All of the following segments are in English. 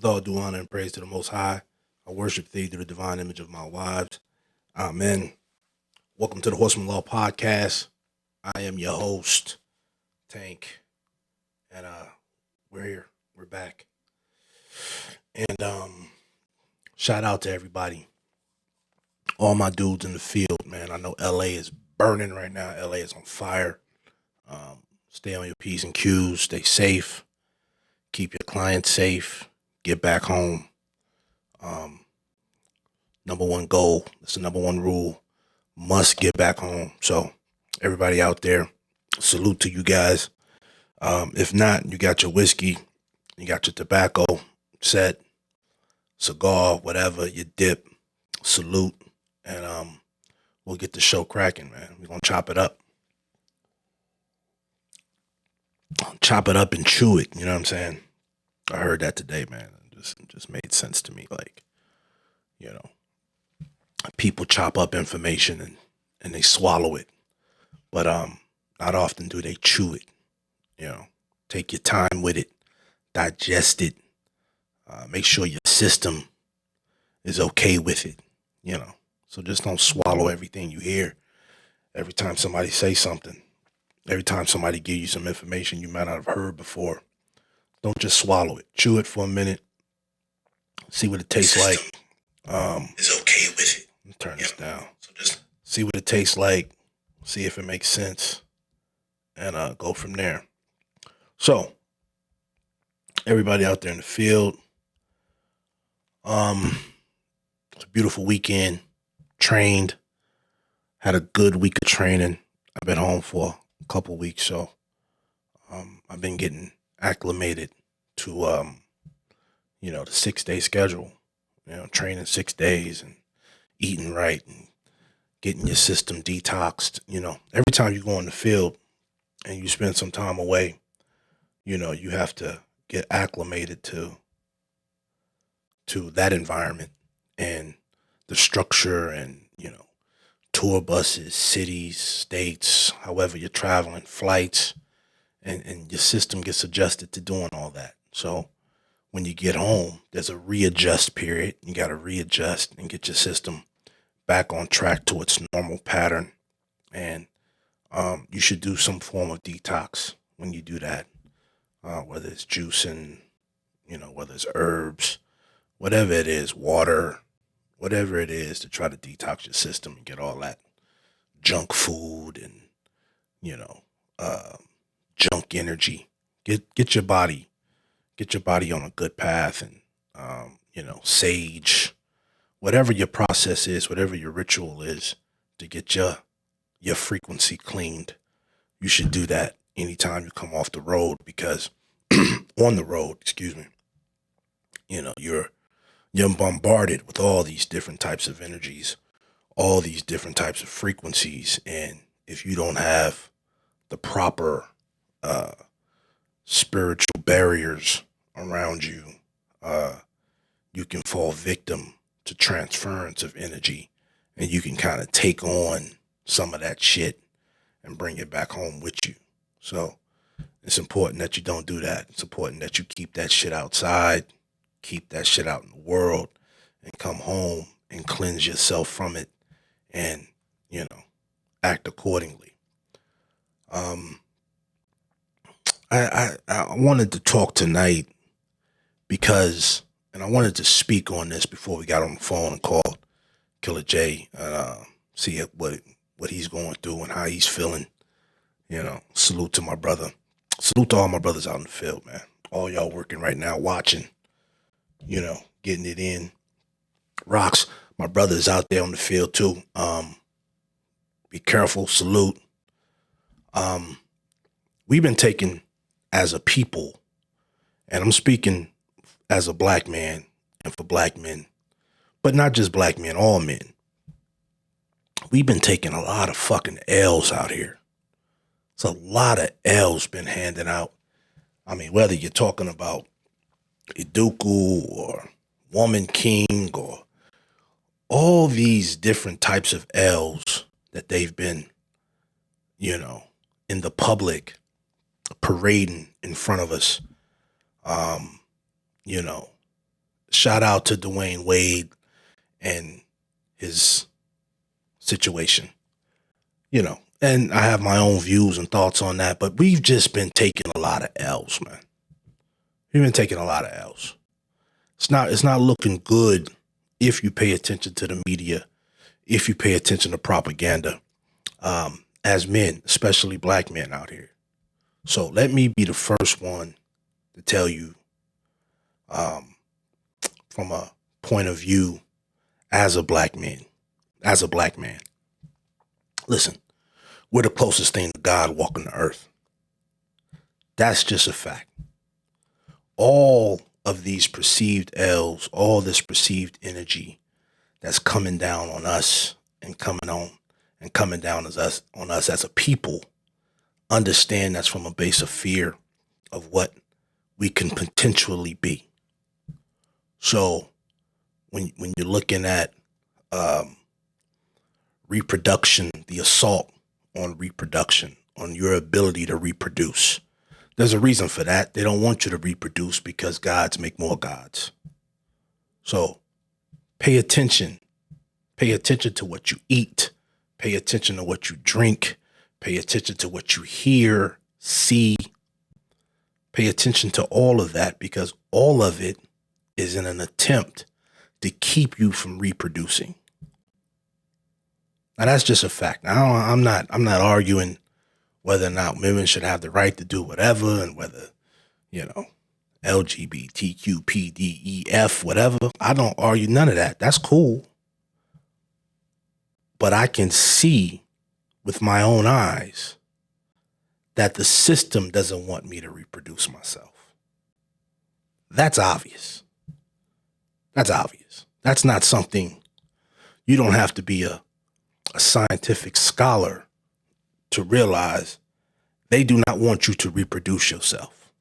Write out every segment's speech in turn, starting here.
With all due honor and praise to the Most High, I worship thee through the divine image of my wives. Amen. Welcome to the Horseman Law podcast. I am your host, Tank, and we're here. We're back. And shout out to everybody, all my dudes in the field, man. I know LA is burning right now. LA is on fire. Stay on your P's and Q's. Stay safe. Keep your clients safe. Get back home. Number one goal. That's the number one rule. Must get back home. So everybody out there, salute to you guys. If not, you got your whiskey, you got your tobacco set, cigar, whatever, your dip, salute, and we'll get the show cracking, man. We're gonna chop it up. Chop it up and chew it, you know what I'm saying? I heard that today, man. It just made sense to me. Like, you know, people chop up information and they swallow it. But not often do they chew it. You know, take your time with it, digest it, make sure your system is okay with it, you know. So just don't swallow everything you hear. Every time somebody say something, every time somebody give you some information you might not have heard before, don't just swallow it. Chew it for a minute, see what it tastes like. Is okay with it. Let me turn this down. So just see what it tastes like, see if it makes sense, and go from there. So, everybody out there in the field, it's a beautiful weekend. Trained, had a good week of training. I've been home for a couple weeks, so I've been getting acclimated to the 6-day schedule. You know, training 6 days and eating right and getting your system detoxed. You know, every time you go in the field and you spend some time away, you know, you have to get acclimated to that environment and the structure and, you know, tour buses, cities, states, however you're traveling, flights, and your system gets adjusted to doing all that. So when you get home, there's a readjust period. You got to readjust and get your system back on track to its normal pattern. And you should do some form of detox when you do that. Whether it's juicing, you know, whether it's herbs, whatever it is, water, whatever it is to try to detox your system and get all that junk food and, you know, junk energy. Get your body on a good path and, sage, whatever your process is, whatever your ritual is to get your frequency cleaned. You should do that anytime you come off the road because on the road, you know, you're bombarded with all these different types of energies, all these different types of frequencies. And if you don't have the proper spiritual barriers around you, you can fall victim to transference of energy and you can kind of take on some of that shit and bring it back home with you. So it's important that you don't do that. It's important that you keep that shit outside, keep that shit out in the world, and come home and cleanse yourself from it and, you know, act accordingly. I wanted to talk tonight because, and I wanted to speak on this before we got on the phone and called Killer J, see what he's going through and how he's feeling. You know, salute to my brother. Salute to all my brothers out in the field, man. All y'all working right now, watching, you know, getting it in. Rocks, my brother's out there on the field too. Be careful, salute. We've been taken as a people, and I'm speaking as a black man and for black men, but not just black men, all men. We've been taking a lot of fucking L's out here. It's a lot of L's been handed out. I mean, whether you're talking about Iduku or Woman King or all these different types of L's that they've been, you know, in the public parading in front of us, you know, shout out to Dwayne Wade and his situation, and I have my own views and thoughts on that, but we've just been taking a lot of L's, man. We've been taking a lot of L's. It's not looking good if you pay attention to the media, if you pay attention to propaganda, as men, especially black men out here. So let me be the first one to tell you, from a point of view as a black man, listen, we're the closest thing to God walking the earth. That's just a fact. All of these perceived L's, all this perceived energy that's coming down on us and coming down on us as a people, understand that's from a base of fear of what we can potentially be. So when you're looking at reproduction, the assault on reproduction, on your ability to reproduce, there's a reason for that. They don't want you to reproduce because gods make more gods. So pay attention. Pay attention to what you eat. Pay attention to what you drink. Pay attention to what you hear, see. Pay attention to all of that, because all of it is in an attempt to keep you from reproducing. Now that's just a fact. Now I'm not arguing whether or not women should have the right to do whatever, and whether, LGBTQ, PDEF, whatever. I don't argue none of that. That's cool. But I can see with my own eyes that the system doesn't want me to reproduce myself. That's obvious. That's obvious. That's not something, you don't have to be a scientific scholar to realize. They do not want you to reproduce yourself.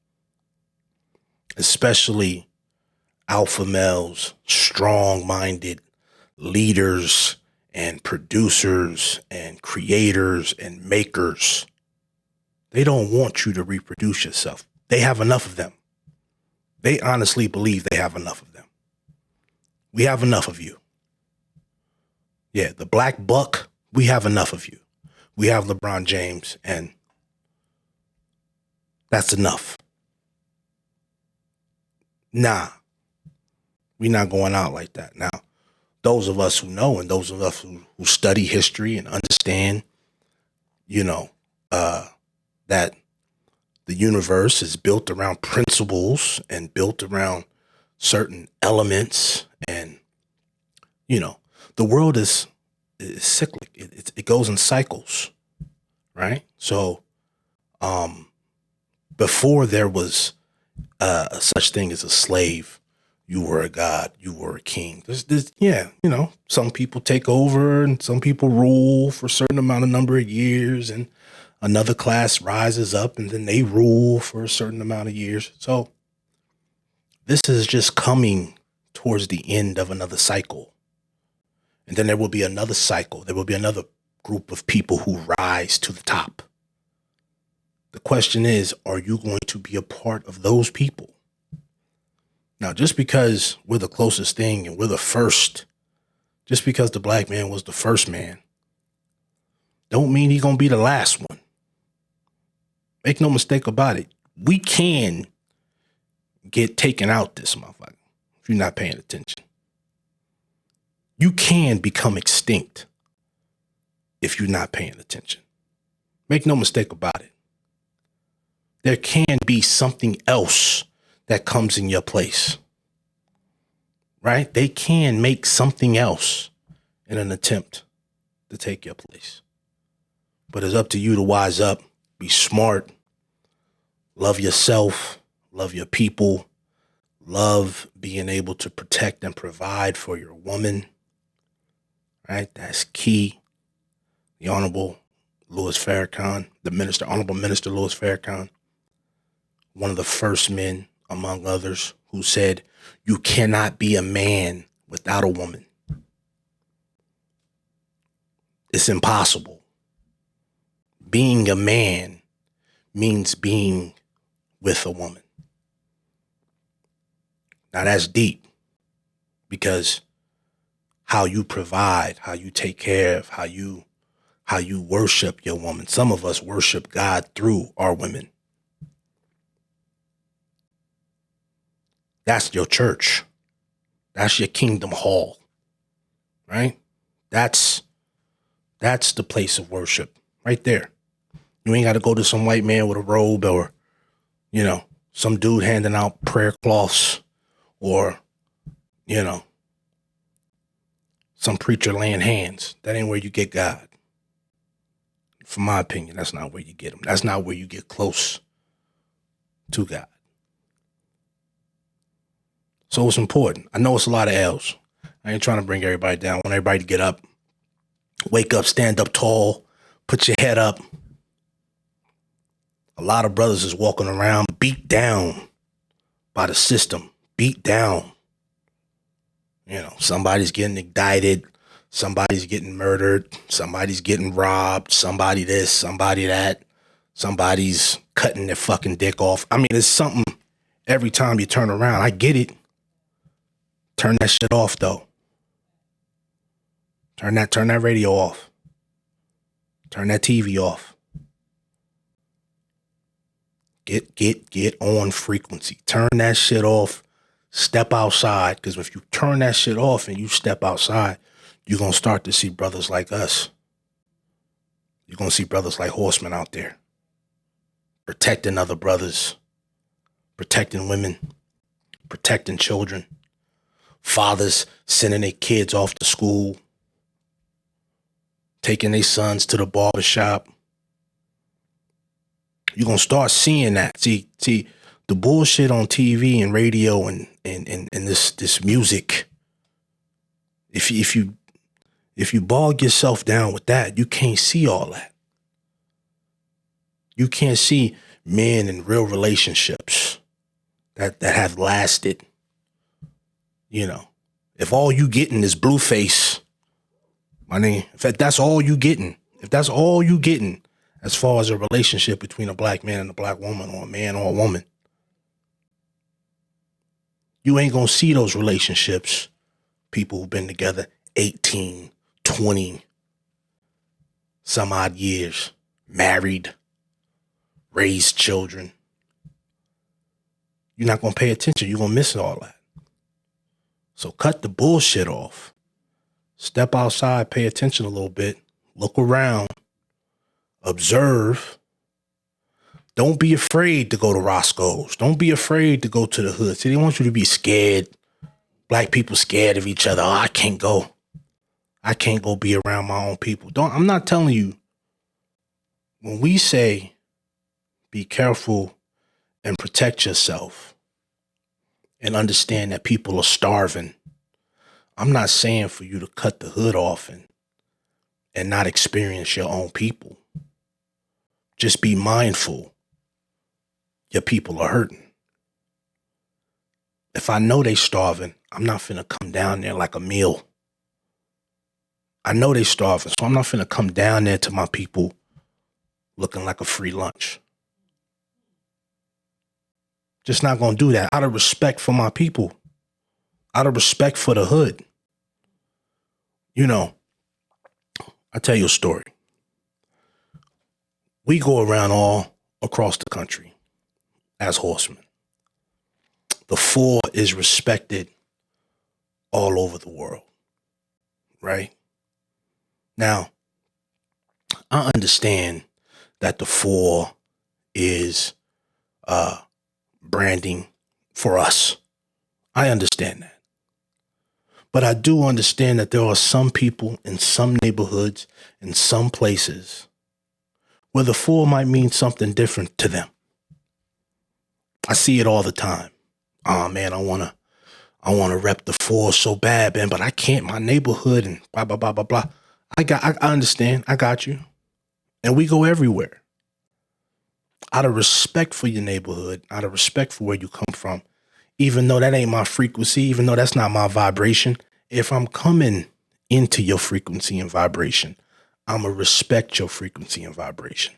Especially alpha males, strong-minded leaders and producers and creators and makers. They don't want you to reproduce yourself. They have enough of them. They honestly believe they have enough of them. We have enough of you. Yeah, the black buck, we have enough of you. We have LeBron James, and that's enough. Nah, we're not going out like that. Now, those of us who know, and those of us who study history and understand, that the universe is built around principles and built around certain elements, and, the world is cyclic. It goes in cycles, right? So, before there was such thing as a slave, you were a god, you were a king. Some people take over and some people rule for a certain number of years, and another class rises up and then they rule for a certain amount of years. So this is just coming towards the end of another cycle. And then there will be another cycle. There will be another group of people who rise to the top. The question is, are you going to be a part of those people? Now, just because we're the closest thing and we're the first, just because the black man was the first man, don't mean he's going to be the last one. Make no mistake about it. We can get taken out this motherfucker if you're not paying attention. You can become extinct if you're not paying attention. Make no mistake about it. There can be something else that comes in your place, right? They can make something else in an attempt to take your place. But it's up to you to wise up, be smart, love yourself, love your people, love being able to protect and provide for your woman, right? That's key. The Honorable Louis Farrakhan, Honorable Minister Louis Farrakhan, one of the first men, among others, who said, you cannot be a man without a woman. It's impossible. Being a man means being with a woman. Now that's deep. because how you provide, how you take care of, how you worship your woman. Some of us worship God through our women. That's your church. That's your kingdom hall, right? That's the place of worship right there. You ain't got to go to some white man with a robe or, some dude handing out prayer cloths or, some preacher laying hands. That ain't where you get God. From my opinion, that's not where you get him. That's not where you get close to God. So it's important. I know it's a lot of L's. I ain't trying to bring everybody down. I want everybody to get up, wake up, stand up tall, put your head up. A lot of brothers is walking around beat down by the system, beat down. Somebody's getting indicted, somebody's getting murdered, somebody's getting robbed, somebody this, somebody that, somebody's cutting their fucking dick off. I mean, it's something every time you turn around. I get it. Turn that shit off, though. Turn that radio off. Turn that TV off. Get on frequency. Turn that shit off. Step outside. Because if you turn that shit off and you step outside, you're going to start to see brothers like us. You're going to see brothers like Horseman out there. Protecting other brothers. Protecting women. Protecting children. Fathers sending their kids off to school. Taking their sons to the barbershop. You're going to start seeing that. See, the bullshit on TV and radio and this music, if you bog yourself down with that, you can't see all that. You can't see men in real relationships that have lasted. If all you getting is Blueface, my name, if that's all you getting, as far as a relationship between a black man and a black woman, or a man or a woman, you ain't gonna see those relationships. People who've been together 18, 20, some odd years, married, raised children. You're not gonna pay attention. You're gonna miss all that. So cut the bullshit off. Step outside, pay attention a little bit, look around, observe. Don't be afraid to go to Roscoe's. Don't be afraid to go to the hood. See, they want you to be scared. Black people scared of each other. Oh, I can't go. I can't go be around my own people. I'm not telling you. When we say be careful and protect yourself and understand that people are starving, I'm not saying for you to cut the hood off and not experience your own people. Just be mindful. Your people are hurting. If I know they starving, I'm not finna come down there like a meal. I know they starving, so I'm not finna come down there to my people looking like a free lunch. Just not gonna do that out of respect for my people, out of respect for the hood. I tell you a story. We go around all across the country as horsemen. The four is respected all over the world, right? Now, I understand that the four is branding for us. I understand that. But I do understand that there are some people in some neighborhoods, in some places, where the four might mean something different to them. I see it all the time. Oh man, I wanna rep the four so bad, man, but I can't. My neighborhood and blah blah blah blah blah. I understand. I got you. And we go everywhere. Out of respect for your neighborhood, out of respect for where you come from, even though that ain't my frequency, even though that's not my vibration, if I'm coming into your frequency and vibration, I'm going to respect your frequency and vibration.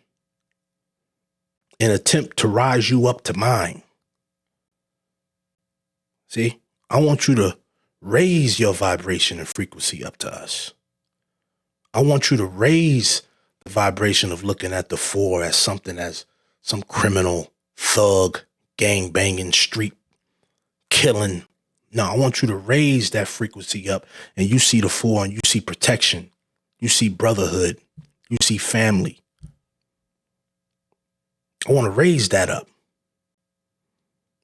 An attempt to rise you up to mine. See, I want you to raise your vibration and frequency up to us. I want you to raise the vibration of looking at the 4 as something as some criminal, thug, gang banging, street killing. No, I want you to raise that frequency up, and you see the 4 and you see protection. You see brotherhood. You see family. I want to raise that up.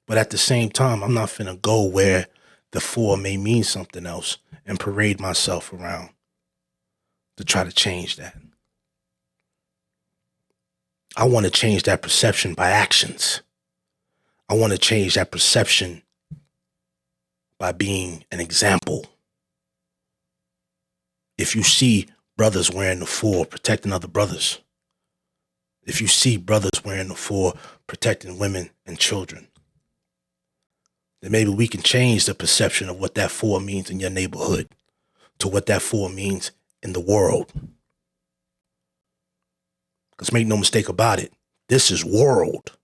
But at the same time, I'm not finna go where the 4 may mean something else and parade myself around to try to change that. I want to change that perception by actions. I want to change that perception by being an example. If you see brothers wearing the 4, protecting other brothers. If you see brothers wearing the 4, protecting women and children, then maybe we can change the perception of what that 4 means in your neighborhood to what that 4 means in the world. Because make no mistake about it, this is world.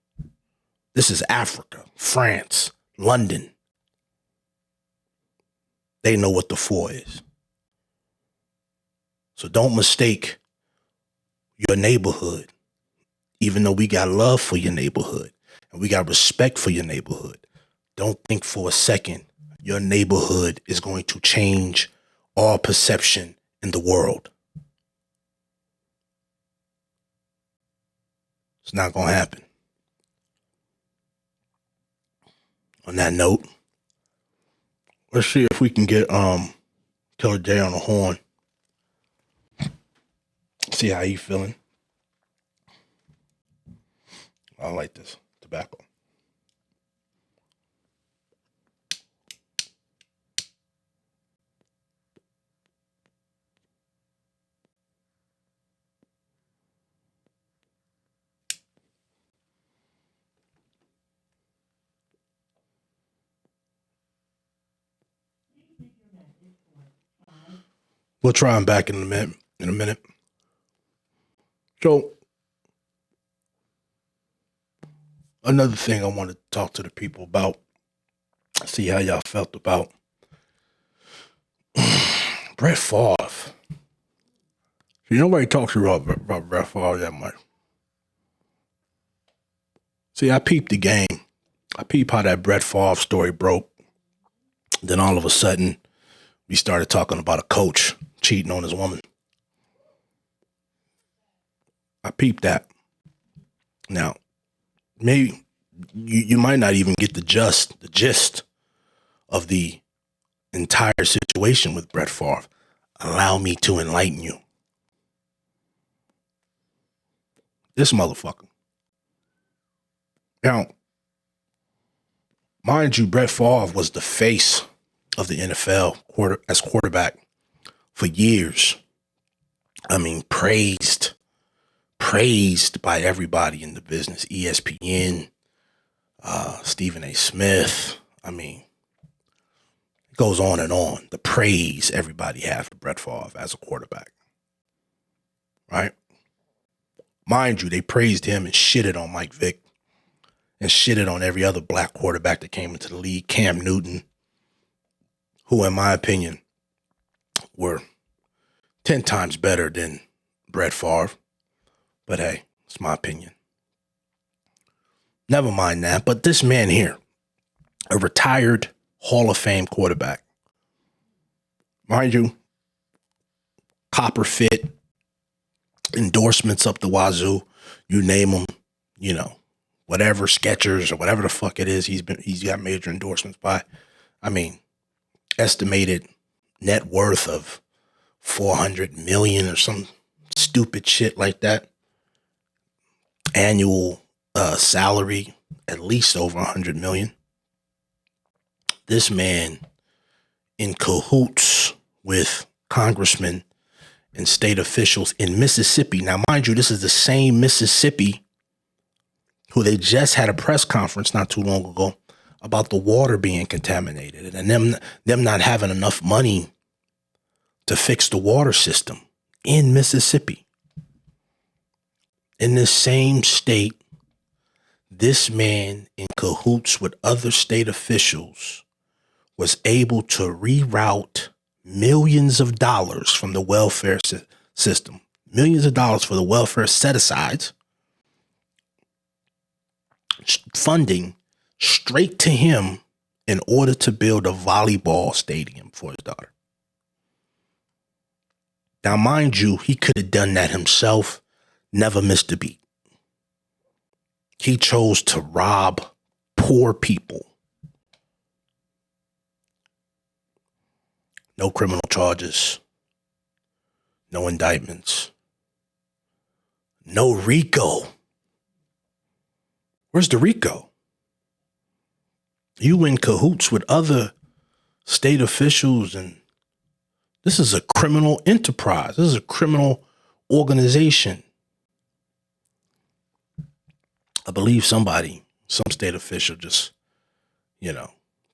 This is Africa, France, London. They know what the 4 is. So don't mistake your neighborhood, even though we got love for your neighborhood and we got respect for your neighborhood. Don't think for a second your neighborhood is going to change all perception in the world. It's not going to happen. On that note, let's see if we can get Killer J on the horn. See how you feeling. I like this tobacco. We'll try him back in a minute. So, another thing I want to talk to the people about, see how y'all felt about Brett Favre. See, nobody talks about Brett Favre that much. See, I peeped the game. I peeped how that Brett Favre story broke. Then all of a sudden, we started talking about a coach cheating on his woman. I peeped that. Now, maybe you might not even get the gist of the entire situation with Brett Favre. Allow me to enlighten you. This motherfucker. Now, mind you, Brett Favre was the face of the NFL as quarterback for years. I mean, praised by everybody in the business. ESPN, Stephen A. Smith. I mean, it goes on and on. The praise everybody had for Brett Favre as a quarterback. Right? Mind you, they praised him and shitted on Mike Vick and shitted on every other black quarterback that came into the league. Cam Newton, who in my opinion were 10 times better than Brett Favre. But hey, it's my opinion. Never mind that. But this man here, a retired Hall of Fame quarterback. Mind you, copper fit, endorsements up the wazoo, you name them, whatever, Skechers or whatever the fuck it is, he's got major endorsements by. I mean, estimated net worth of 400 million or some stupid shit like that. Annual salary at least over 100 million. This man in cahoots with congressmen and state officials in Mississippi. Now, mind you, this is the same Mississippi who they just had a press conference not too long ago about the water being contaminated and them not having enough money to fix the water system in Mississippi. In this same state, this man in cahoots with other state officials was able to reroute millions of dollars from the welfare system, millions of dollars for the welfare set-asides, funding straight to him in order to build a volleyball stadium for his daughter. Now, mind you, he could have done that himself, never missed a beat. He chose to rob poor people. No criminal charges, no indictments, no RICO. Where's the RICO? You in cahoots with other state officials, and this is a criminal enterprise. This is a criminal organization. I believe some state official just,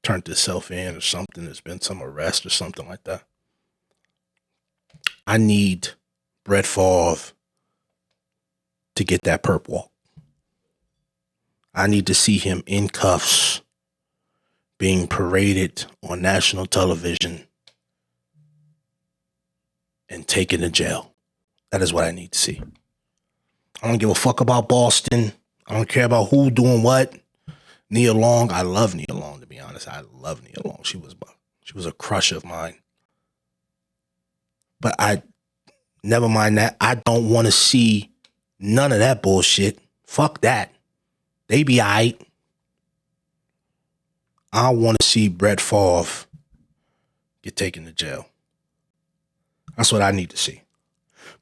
turned himself in or something. There's been some arrest or something like that. I need Brett Favre to get that perp walk. I need to see him in cuffs being paraded on national television and taken to jail. That is what I need to see. I don't give a fuck about Boston. I don't care about who doing what. Nia Long, I love Nia Long, to be honest. I love Nia Long. She was a crush of mine. But never mind that. I don't want to see none of that bullshit. Fuck that. They be all right. I want to see Brett Favre get taken to jail. That's what I need to see.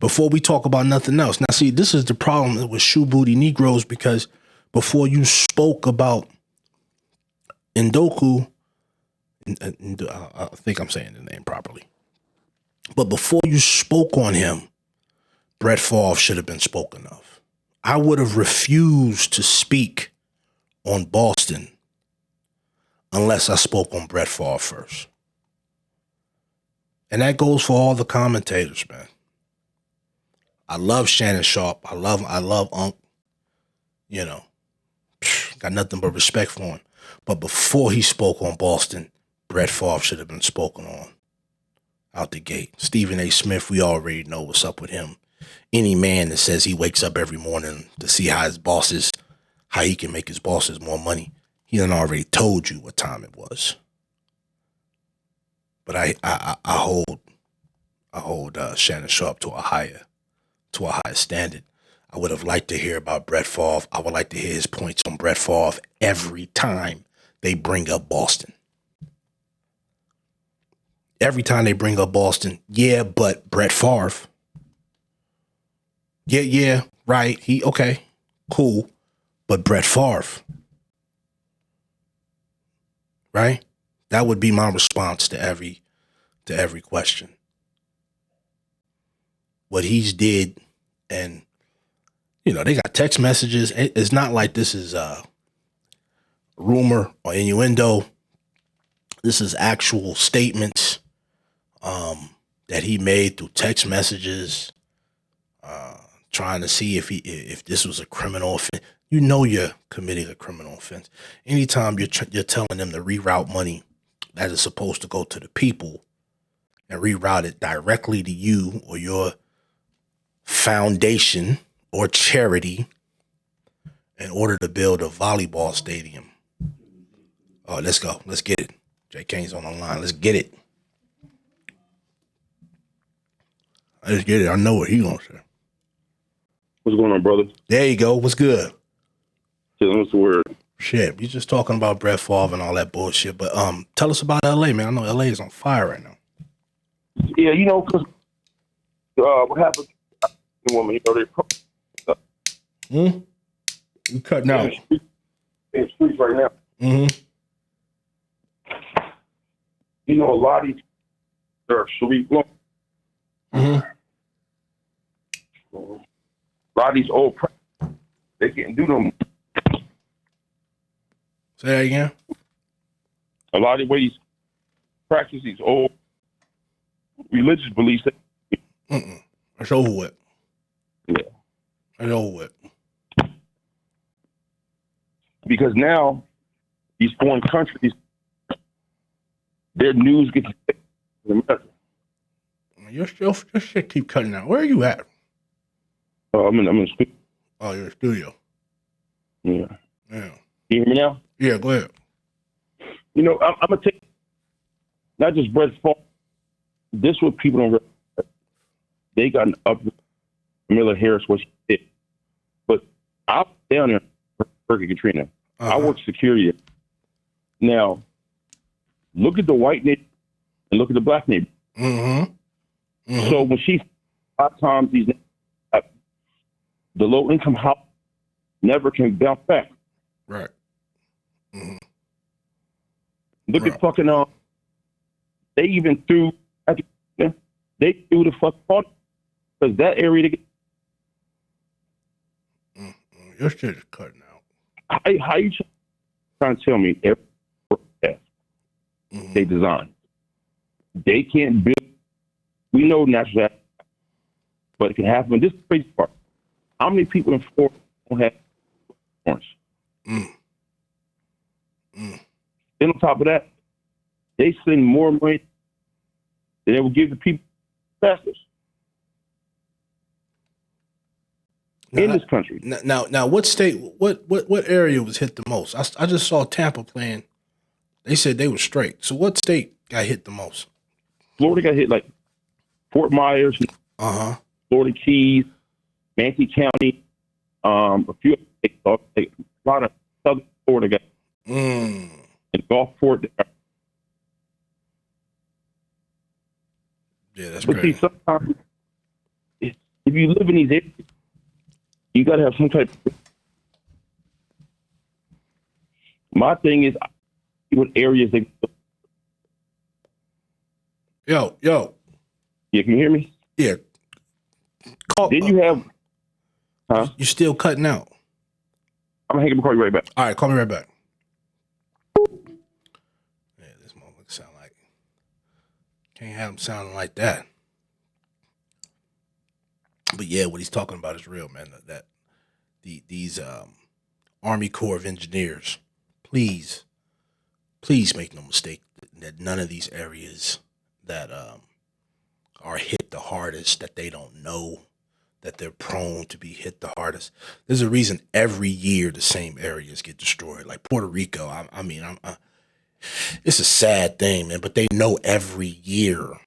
Before we talk about nothing else. Now, see, this is the problem with shoe booty Negroes, because before you spoke about Ndoku, I think I'm saying the name properly, but before you spoke on him, Brett Favre should have been spoken of. I would have refused to speak on Boston unless I spoke on Brett Favre first. And that goes for all the commentators, man. I love Shannon Sharp. I love Unc. Got nothing but respect for him. But before he spoke on Boston, Brett Favre should have been spoken on out the gate. Stephen A. Smith, we already know what's up with him. Any man that says he wakes up every morning to see how he can make his bosses more money, he done already told you what time it was. But I hold Shannon Sharp to a higher standard. I would have liked to hear about Brett Favre. I would like to hear his points on Brett Favre every time they bring up Boston. Every time they bring up Boston, yeah, but Brett Favre. Yeah, right. Okay, cool. But Brett Favre. Right? That would be my response to every question. What he's did, and they got text messages. It's not like this is a rumor or innuendo. This is actual statements that he made through text messages, trying to see if this was a criminal offense. You're committing a criminal offense. Anytime you're telling them to reroute money that is supposed to go to the people and reroute it directly to you or your foundation or charity in order to build a volleyball stadium. Oh, let's go. Let's get it. Jay Kane's on the line. Let's get it. Let's get it. I know what he's going to say. What's going on, brother? There you go. What's good? What's the word? Shit, you just talking about Brett Favre and all that bullshit. But tell us about LA, man. I know LA is on fire right now. Yeah, because what happened? The woman, You cutting out. In the streets right now. Mm-hmm. A lot of these are street law. Mm-hmm. A lot of these old they can't do them. Say that again. A lot of the way these practice these old religious beliefs. It's over with. Yeah. It's over with. Because now these foreign countries their news gets in America. Your shit keep cutting out. Where are you at? I'm in the studio. Oh, you're in the studio. Yeah. Yeah. Can you hear me now? Yeah, go ahead. You know, I'm gonna take not just Brett's fault. This is what people don't realize. They got an up Miller Harris what she did. But I was down there Hurricane Katrina. I worked security. Now, look at the white neighbor and look at the black neighbor. So when she, a lot of times these the low income house never can bounce back. Right. Look at fucking they even threw the fucking party because that area your shit is cutting out. How you trying to tell me every they design they can't build? We know natural hazard, but it can happen. This is the crazy part. How many people in Florida don't have insurance? Then on top of that, they spend more money than they will give the people disasters in this country. Now, what state? What area was hit the most? I just saw Tampa playing. They said they were straight. So what state got hit the most? Florida got hit like Fort Myers, Florida Keys, Manatee County, a few, a lot of southern Florida got and Gulfport. Yeah, that's but crazy. See, sometimes if you live in these areas, you got to have some type of. My thing is, what areas they. Yo. Yeah, can you hear me? Yeah. Then you have. You still cutting out. I'm gonna hang up and call you right back. All right, call me right back. Yeah, this motherfucker sound like can't have him sounding like that. But yeah, what he's talking about is real, man. That these Army Corps of Engineers, please make no mistake that none of these areas that are hit the hardest, that they don't know, that they're prone to be hit the hardest. There's a reason every year the same areas get destroyed. Like Puerto Rico, it's a sad thing, man, but they know every year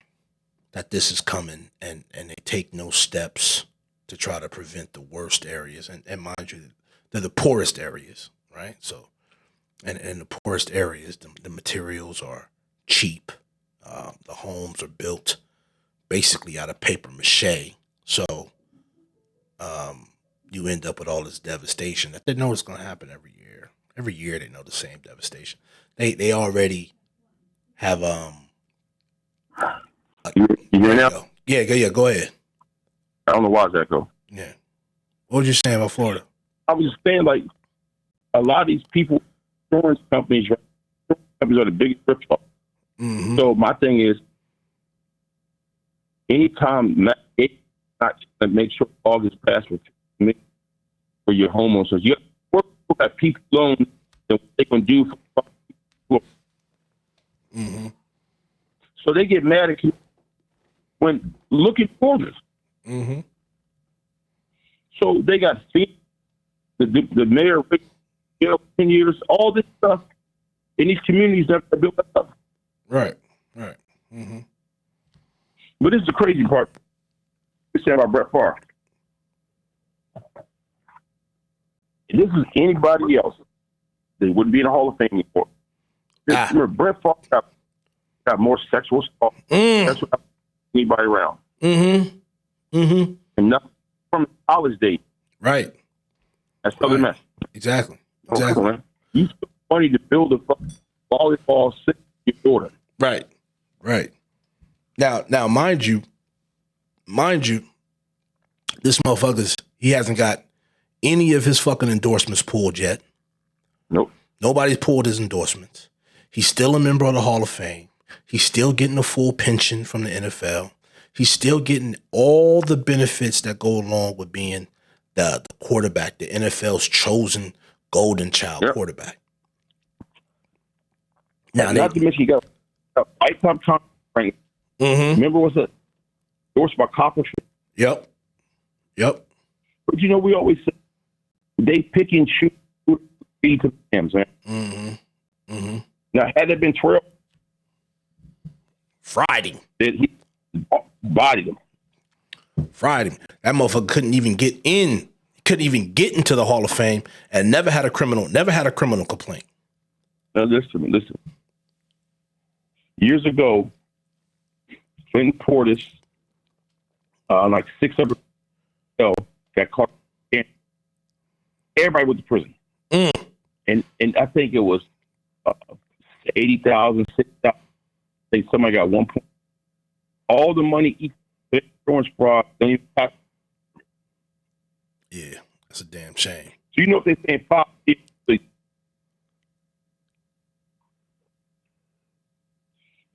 that this is coming, and they take no steps to try to prevent the worst areas. And mind you, they're the poorest areas, right? So, and the poorest areas, the materials are cheap. The homes are built basically out of paper mache. So you end up with all this devastation that they know it's going to happen every year. Every year they know the same devastation. They already have You hear now? Yeah, go ahead. I don't know why that go. Yeah. What was you saying about Florida? I was just saying, like, a lot of these people, insurance companies are the biggest rip-off. So my thing is, anytime not to make sure all this passed for your homeowners, so you work at people loans that they can do for so they get mad at you when looking for this. So they got the mayor, 10 years, all this stuff in these communities that are built up. Right. But this is the crazy part. You said about Brett Favre. If this is anybody else, they wouldn't be in the Hall of Fame anymore. Remember, Brett Favre got more sexual stuff. That's what anybody around. And nothing from college days. Right. That's Southern Miss. Exactly. You spend money to build a fucking volleyball city in your daughter. Right. Now, mind you, this motherfucker's, he hasn't got any of his fucking endorsements pulled yet. Nope. Nobody's pulled his endorsements. He's still a member of the Hall of Fame. He's still getting a full pension from the NFL. He's still getting all the benefits that go along with being the quarterback, the NFL's chosen golden child quarterback. Now, not to mention, lifetime contract. Remember, was it endorsed by Copperfield? Yep. But we always say they pick and choose who to feed to them, man. Now, had it been 12, fried him. He bodied him. Fried him. That motherfucker couldn't even get into the Hall of Fame, and never had a criminal complaint. Now listen. Years ago, Clinton Portis, like 6 other got caught. Everybody went to prison, and I think it was 80,000, 60,000. I think somebody got 1 point. All the money insurance fraud. Yeah, that's a damn shame. So if they're saying 5 years,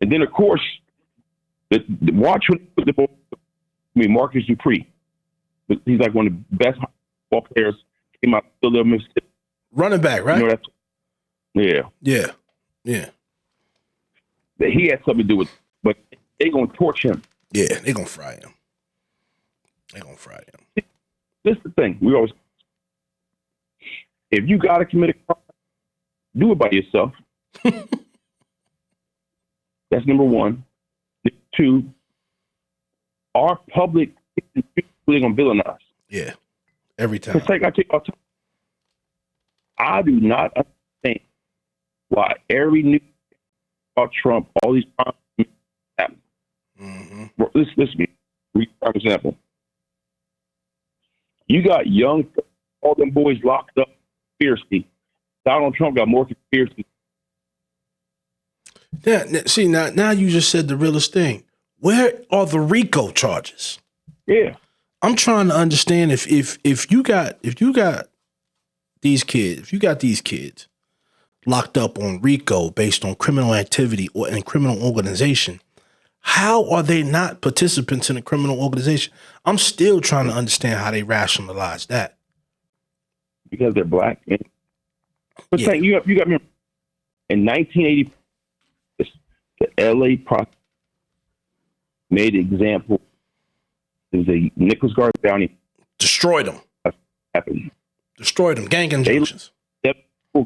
and then of course, watch when they put Marcus Dupree. He's like one of the best ball players. Came out of Philadelphia, Mississippi. Running back, right? Yeah. That he had something to do with, but they're gonna torch him. Yeah, they're gonna fry him. This is the thing. We always, if you gotta commit a crime, do it by yourself. That's number one. 2, our public is really gonna villainize. Yeah, every time. It's like I do not understand why every news about Trump, all these crimes happen. Listen, for example, you got young, all them boys locked up conspiracy. Donald Trump got more conspiracy. Yeah, see, now you just said the realest thing. Where are the RICO charges? Yeah, I'm trying to understand if you got these kids locked up on RICO based on criminal activity or in criminal organization, how are they not participants in a criminal organization? I'm still trying to understand how they rationalize that. Because they're black. But you got me in 1980. The L.A. prosecutor made an example. It was a Nicholas Garden bounty. Destroyed them. Happened. Destroyed them. Gang injunctions. For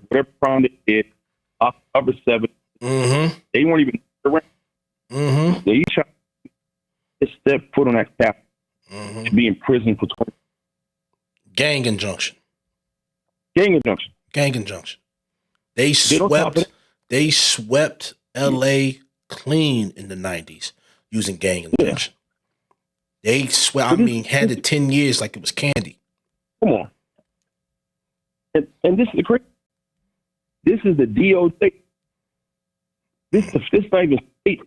whatever crime they did, October 7th. They weren't even around. They each had to step foot on that cap to be in prison for 20. Gang injunction. They swept LA clean in the 90s using gang injunction. They handed 10 years like it was candy. Come on. And this is the crazy. This is the DOJ. This is not even state.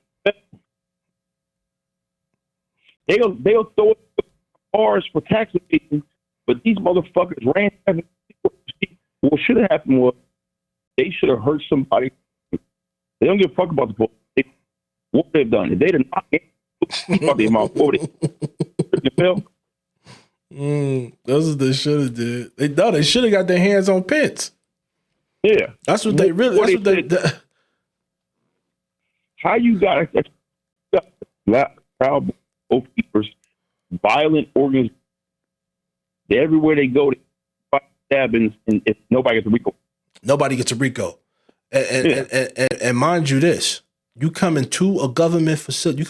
They'll throw it bars for tax evasion, but these motherfuckers ran. What should have happened was they should have hurt somebody. They don't give a fuck about the book. What they've done. If they'd have not their mouth, what would That's what they should have did. They should have got their hands on Pence. Yeah. That's what they really How you got black proud keepers, violent organizations. Everywhere they go, they fight stabbings, and if nobody gets a RICO. Nobody gets a RICO. And mind you this, you come into a government facility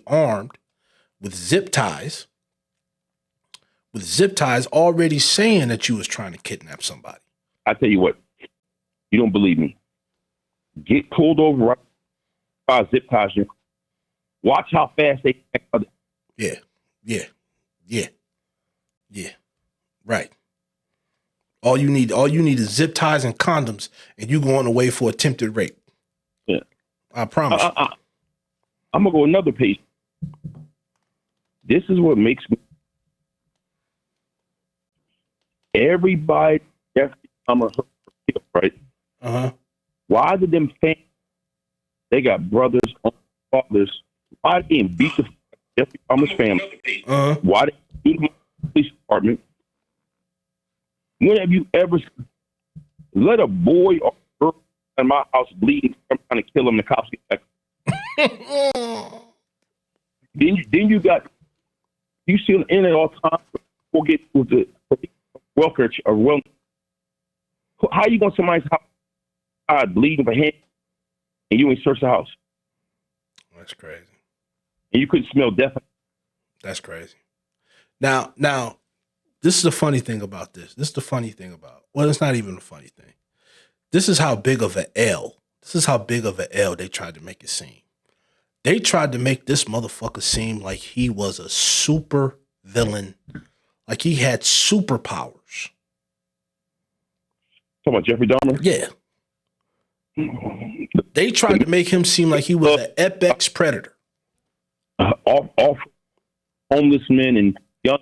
armed with zip ties already saying that you was trying to kidnap somebody. I tell you what, you don't believe me. Get pulled over right by zip ties. Watch how fast they connect. Yeah. Right. All you need is zip ties and condoms, and you going away for attempted rape. Yeah. I promise. I'm gonna go another page. This is what makes me. Everybody, Jeffrey Dahmer, right? Why did them fans? They got brothers, fathers. Why they didn't beat the Jeffrey Dahmer's family? Why they beat the police department? When have you ever let a boy or girl in my house bleeding. I'm trying to kill him. The cops get back. then you got, you see on the internet all the time, we'll get with the welfare or well. How you going to somebody's house bleeding for hand and you ain't search the house? That's crazy. And you couldn't smell death. That's crazy. Now, this is the funny thing about this. This is the funny thing about, well, it's not even a funny thing. This is how big of an L. This is how big of an L they tried to make it seem. They tried to make this motherfucker seem like he was a super villain, like he had superpowers. Talking about Jeffrey Dahmer? Yeah. They tried to make him seem like he was an apex predator. Off homeless men and young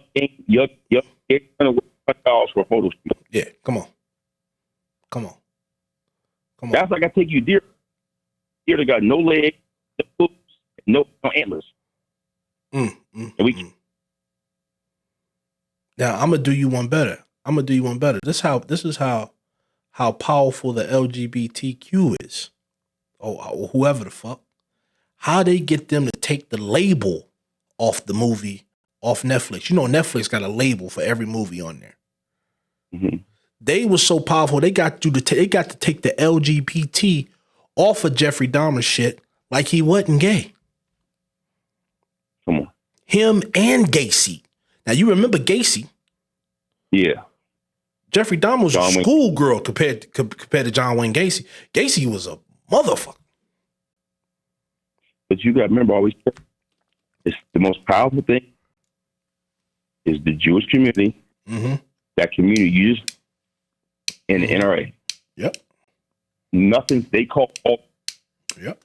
dollars for photos. Yeah, come on. That's like I take you deer. Deer that got no legs, no hooves, no antlers. Now I'm gonna do you one better. This is how powerful the LGBTQ is, or whoever the fuck. How they get them to take the label off the movie off Netflix. You know, Netflix got a label for every movie on there. Mm-hmm. They were so powerful. They got to take the LGBT off of Jeffrey Dahmer shit like he wasn't gay. Come on. Him and Gacy. Now you remember Gacy? Yeah. Jeffrey Dahmer was a schoolgirl compared to John Wayne Gacy. Gacy was a motherfucker. But you got to remember always, it's the most powerful thing is the Jewish community. Mm-hmm. That community used in the NRA. Yep. Nothing they call. Yep.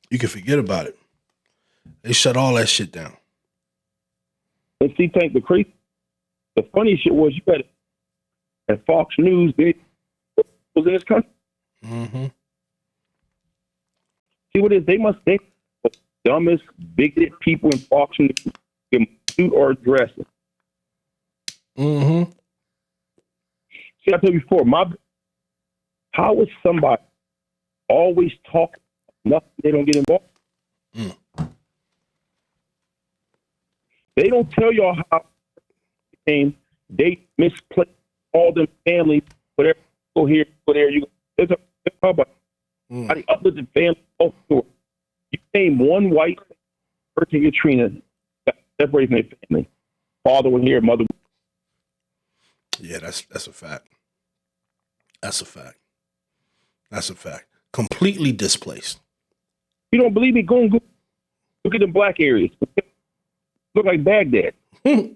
You can forget about it. They shut all that shit down. And see, Tank, the funny shit was you had at Fox News, they was in this country. Mm-hmm. See what it is? They must think the dumbest, bigoted people in Fox News can suit or dress. Mm-hmm. See, I told you before, how is somebody always talking nothing they don't get involved? They don't tell y'all how they misplaced all them families, whatever, go here, go there. You there's a about how the uplifted family all through. You name one white Hurricane Katrina got separated from their family. Father was here, mother. Yeah, that's a fact. That's a fact. Completely displaced. You don't believe me? Go and look at the black areas. Look like Baghdad. Mm-hmm.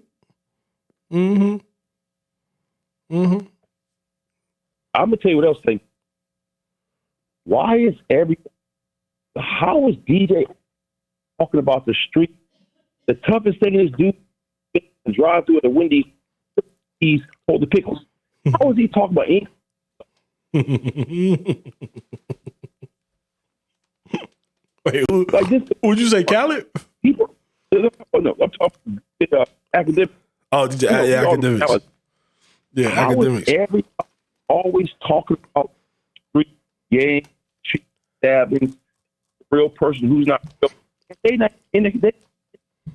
I'm gonna tell you what else. How is DJ talking about the street? The toughest thing is dude drive through the Wendy's. He's hold the pickles. How is he talking about ink? Wait, who'd you say, Khaled? People. Oh no, I'm talking academics. Oh, academics. Yeah, how academics. Everybody always talking about street gang, stabbing, real person who's not real. They not in the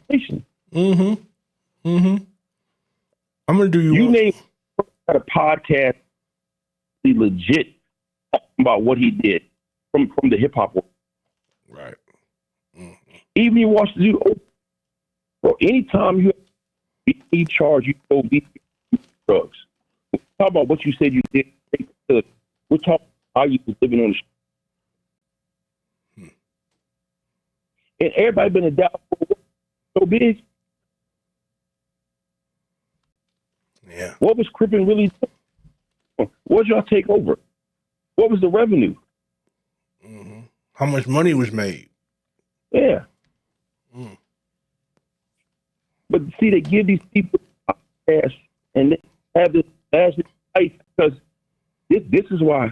nation. I'm gonna do you name a podcast legit about what he did from the hip hop world. Right. Even you watch the dude, bro. Anytime you charge, you go beat drugs. We're talking about what you said you did. We're talking how you was living on the street. And everybody been in doubt so big. Yeah. What was Crippin really doing? What did y'all take over? What was the revenue? How much money was made? Yeah. But see, they give these people cash and they have this life because this is why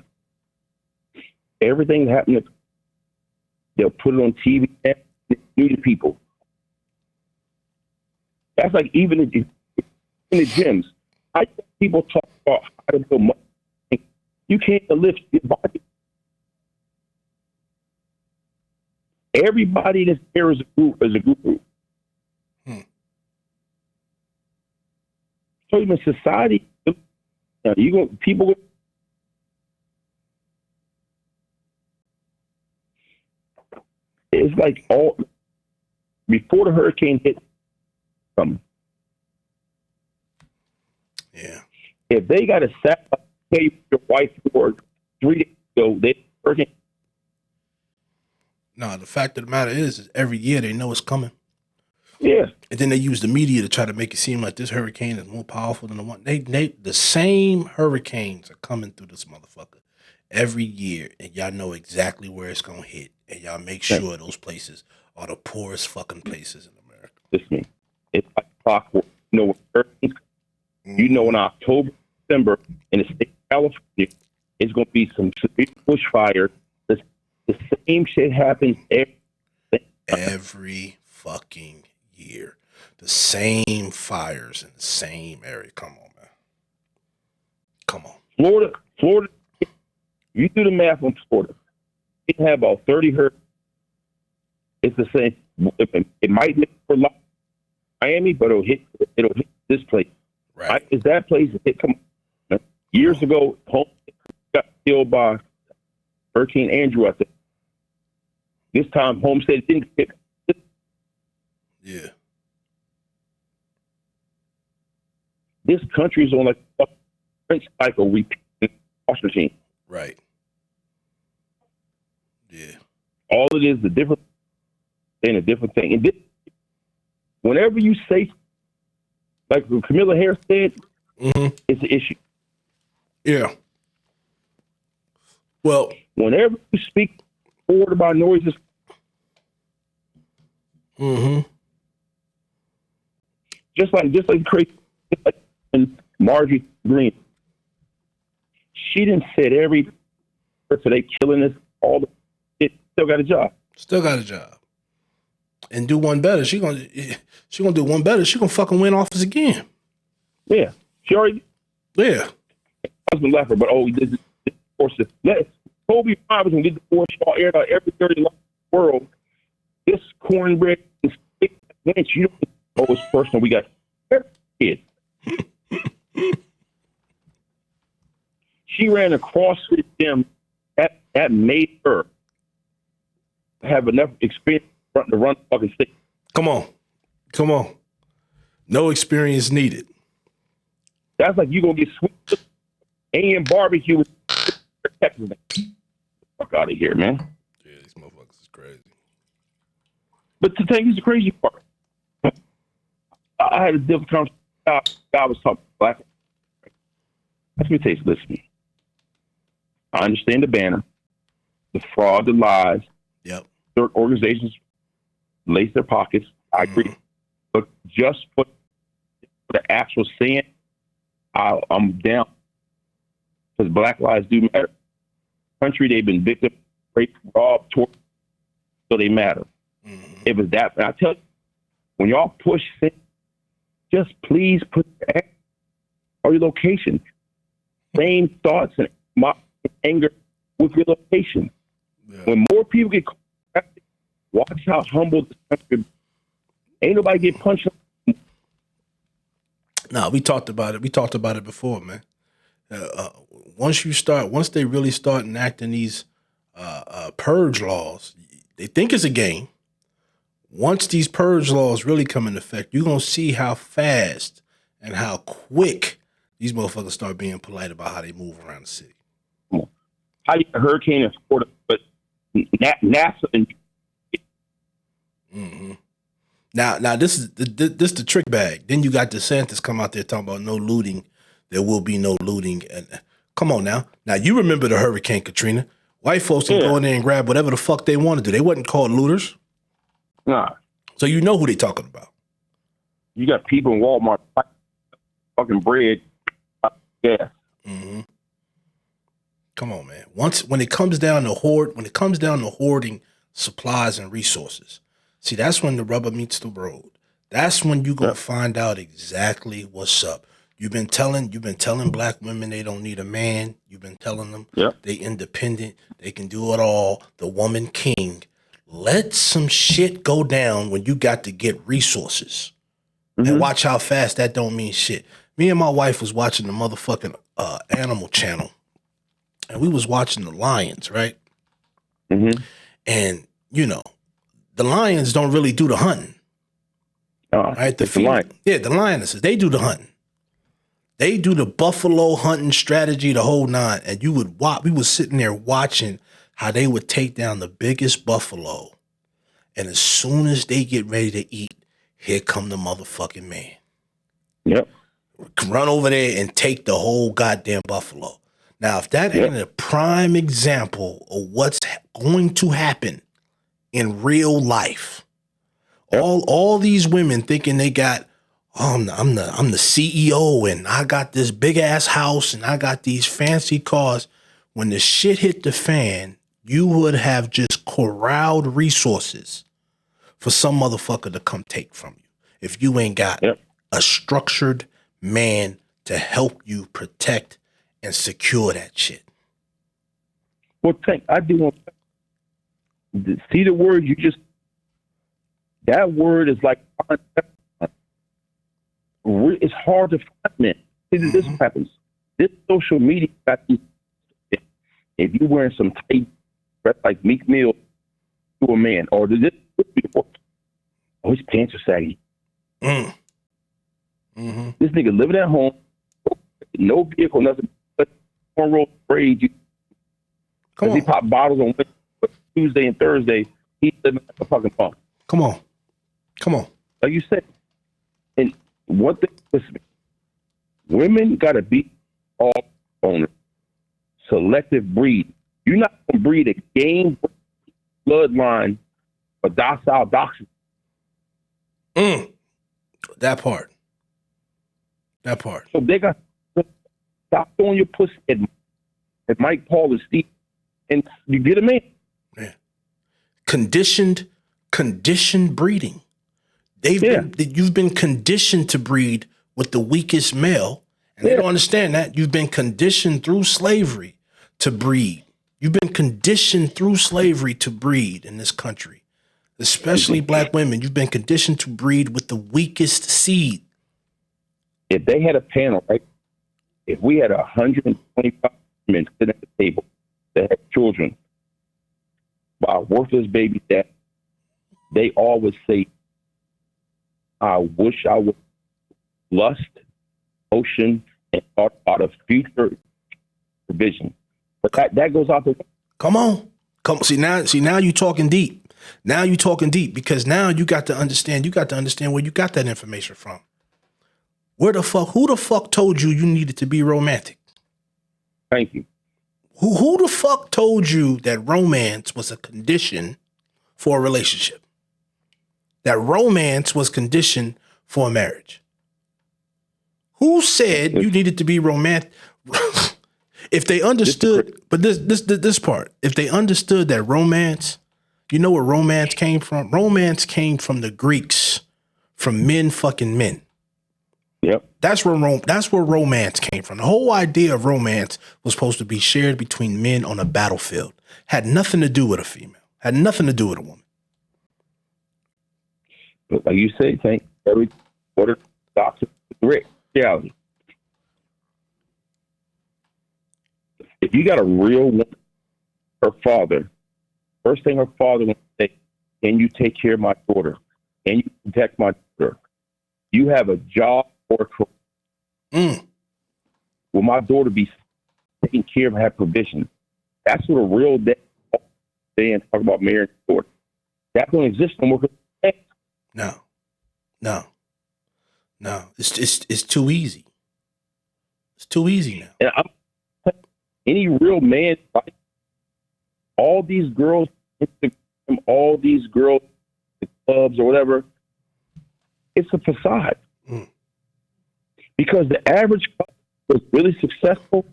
everything happened. They'll put it on TV and new to people. That's like even in the gyms. I think people talk about how to build money. You can't lift your body. Everybody that's there is a group. So even society, you go people. It's like all before the hurricane hit. Yeah. If they got to set up your wife for 3 days ago, they hurricane. No, the fact of the matter is every year they know it's coming. Yeah. And then they use the media to try to make it seem like this hurricane is more powerful than the one. The same hurricanes are coming through this motherfucker every year, and y'all know exactly where it's gonna hit, and y'all make sure those places are the poorest fucking places in America. Listen, it's like clockwork. You know, hurricanes. You know, in October, December, in the state of California, it's gonna be some severe bushfire. The same shit happens every fucking year. The same fires in the same area. Come on, man. Come on. Florida. You do the math on Florida. It have about 30 hurricanes. It's the same. It might hit for Miami, but it'll hit this place. Right. Is that place that hit? Come on. Years ago, home got killed by Hurricane Andrew, I think. This time, Homestead didn't hit. Yeah. This country is on like a French cycle repeating wash machine. Right. Yeah. All it is, the different thing, a different thing. And this, whenever you say, like Camilla Harris said, it's an issue. Yeah. Well, whenever you speak forward about noises, just like crazy, and Marjorie Green, she didn't said every person they killing us, all the it still got a job. Still got a job. And do one better. She gonna do one better. She gonna fucking win office again. Yeah. She already. Yeah. Husband left her, but we did divorce. Kobe Bryant was gonna get divorced. Y'all aired out every dirty lie in the world. This cornbread and steak bench, you don't know it's personal. We got kids. She ran across the gym that made her have enough experience to run fucking stick. Come on. No experience needed. That's like you gonna get sweet and barbecue with Texas. Fuck out of here, man. Yeah, these motherfuckers is crazy. But the thing is the crazy part. I had a different conversation. I was talking black. Let me tell you, listen. I understand the banner, the fraud, the lies. Yep. Certain organizations lace their pockets. I agree. But just for the actual saying, I'm down. Because black lives do matter. Country, they've been victim, rape, robbed, tortured, so they matter. It was that. And I tell you, when y'all push things, just please put your or your location. Same thoughts and anger with your location. Yeah. When more people get caught, watch how humble this country. Ain't nobody get punched. No, we talked about it. We talked about it before, man. Once they really start enacting these purge laws, they think it's a game. Once these purge laws really come into effect, you're going to see how fast and how quick these motherfuckers start being polite about how they move around the city. How you a hurricane in Florida, but NASA and Now this is the trick bag. Then you got DeSantis come out there talking about no looting. There will be no looting. And come on now. Now you remember the Hurricane Katrina. White folks can go in there and grab whatever the fuck they want to do. They wasn't called looters. Nah. So you know who they talking about. You got people in Walmart fucking bread, gas. Come on, man. When it comes down to hoarding supplies and resources, see, that's when the rubber meets the road. That's when you gonna find out exactly what's up. You've been telling black women they don't need a man. You've been telling them they independent. They can do it all. The woman king. Let some shit go down when you got to get resources. And watch how fast that don't mean shit. Me and my wife was watching the motherfucking Animal Channel. And we was watching the lions, right? And, you know, the lions don't really do the hunting. Right? The lion. Yeah, the lionesses, they do the hunting. They do the buffalo hunting strategy, the whole nine. And you would watch, we was sitting there watching how they would take down the biggest buffalo. And as soon as they get ready to eat, here come the motherfucking man. Yep. Run over there and take the whole goddamn buffalo. Now, if that ain't a prime example of what's going to happen in real life, all these women thinking they got, I'm the CEO and I got this big ass house and I got these fancy cars. When the shit hit the fan, you would have just corralled resources for some motherfucker to come take from you if you ain't got a structured man to help you protect and secure that shit. Well, Tank, I do want to see the word you just. That word is like it's hard to find, man. This happens. This social media got you. If you're wearing some tight dress like Meek Mill to a man, or this his pants are saggy. This nigga living at home, no vehicle, nothing. But cornrow braids. Because he pop bottles on Tuesday and Thursday. He's living like a fucking punk. Come on. Like you said, and one thing, listen, women got to be all owners. Selective breed. You're not going to breed a game bloodline for docile dachshund. That part. So they got to stop throwing your pussy at Mike, Paul, and Steve, and you get a man. Yeah. Conditioned breeding. You've been conditioned to breed with the weakest male, and they don't understand that. You've been conditioned through slavery to breed. You've been conditioned through slavery to breed in this country, especially black women. You've been conditioned to breed with the weakest seed. If they had a panel, right? If we had 125 men sitting at the table that had children by worthless babies, that they all would say, I wish I would lust, ocean, and thought about a future provision. But that goes out the way. Come on. See now you talking deep. Now you talking deep because now you got to understand where you got that information from. Who the fuck told you needed to be romantic? Thank you. Who the fuck told you that romance was a condition for a relationship? That romance was conditioned for a marriage? Who said you needed to be romantic? If they understood, but this part, if they understood that romance, you know where romance came from? Romance came from the Greeks, from men fucking men. Yep. That's where romance came from. The whole idea of romance was supposed to be shared between men on a battlefield. Had nothing to do with a female. Had nothing to do with a woman. But like you say, Tank, every order doctor correct reality. If you got a real woman, her father, first thing her father would say, can you take care of my daughter? Can you protect my daughter? You have a job or a career. Will my daughter be taken care of, have provision? That's what a real dad and talk about marriage daughter. That don't exist no more. No. It's too easy. It's too easy now. And any real man, like all these girls, all these girls, the clubs or whatever, it's a facade. Because the average couple was really successful,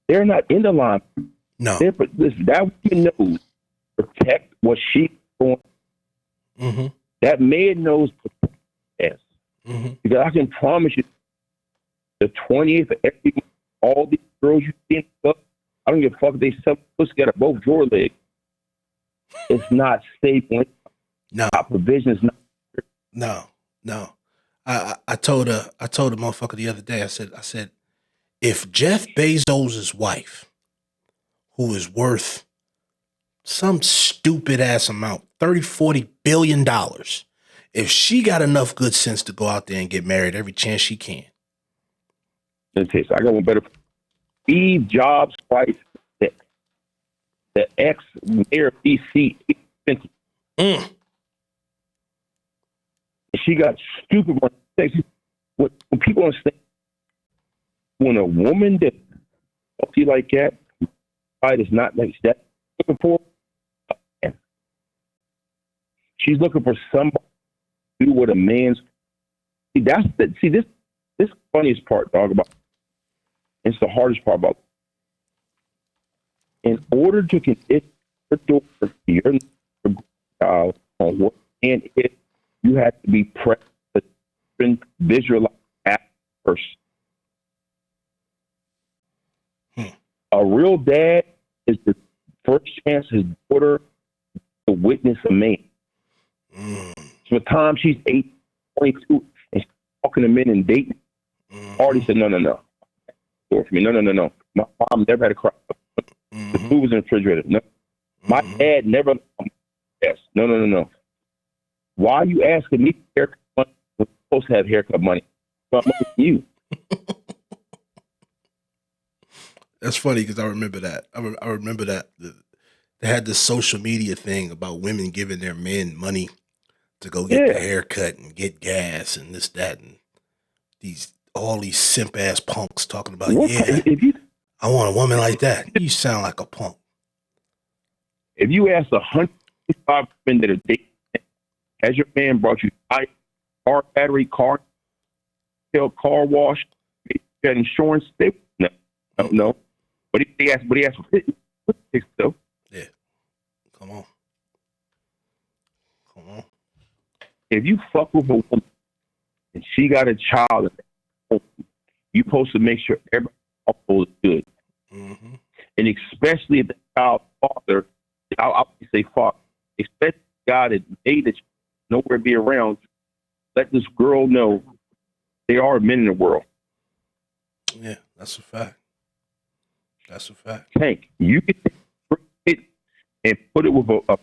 they're not in the line. No. That woman knows protect what she's doing. That man knows protect. Because I can promise you, the 20th of every month, all these girls you see, I don't give a fuck if they sell pussy got both drawer legs. It's not stable. No. Provisions. No. I told a motherfucker the other day, I said, if Jeff Bezos' wife, who is worth some stupid ass amount, $30-40 billion, if she got enough good sense to go out there and get married every chance she can. I got one better. Steve Jobs' wife, the ex-mayor of D.C., she got stupid money. When people understand, when a woman that healthy like that, is not like that, looking for, she's looking for somebody to do what a man's. This funniest part, dog, about. It's the hardest part about. In order to get the door for your child on what and if you have to be present, visualize at first. A real dad is the first chance his daughter to witness a man. So by the time she's 22 and she's talking to men and dating, already said, no. For me. No. My mom never had a cry. The food was in the refrigerator. No. My dad never. Yes. No. Why are you asking me for haircut money when you're supposed to have haircut money? So I'm asking you. That's funny because I remember that. I remember that they had this social media thing about women giving their men money to go get their haircut and get gas and this, that, and all these simp ass punks talking about, I want a woman like that. You sound like a punk. If you ask 105 men that are dating, has your man brought you car battery, car wash, got insurance? They no. But he asked for it. So yeah, come on. If you fuck with a woman and she got a child, you supposed to make sure everybody is good. Mm-hmm. And especially if the child's father, I'll say father, especially God that made it nowhere to be around, let this girl know there are men in the world. Yeah, that's a fact. Tank, you can take it and put it with a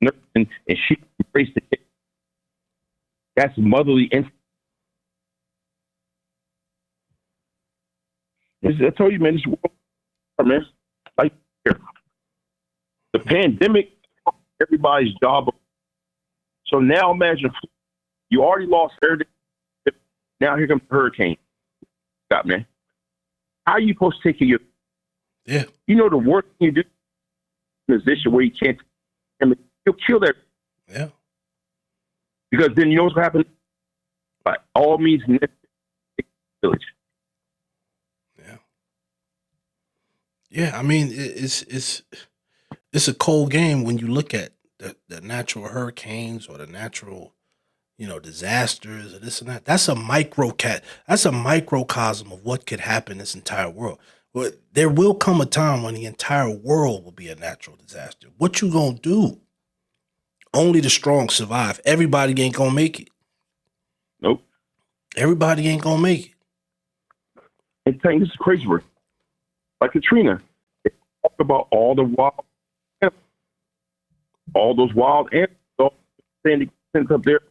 nurse and she embrace the kid. That's motherly instinct. I told you, man, this world, man, like here. The pandemic, everybody's job. So now imagine you already lost everything. Now here comes the hurricane. God, man. How are you supposed to take care of your? Yeah. You know the work you do in a position where you can't, you'll kill that. Yeah. Because then you know what's going to happen? By all means, village. Yeah, I mean, it's a cold game when you look at the natural hurricanes or the natural, disasters or this and that. That's a microcosm of what could happen in this entire world. But there will come a time when the entire world will be a natural disaster. What you gonna do? Only the strong survive. Everybody ain't gonna make it. Nope. Everybody ain't gonna make it. And Tank, this is crazy work. Like Katrina, they talk about all those wild animals standing up there.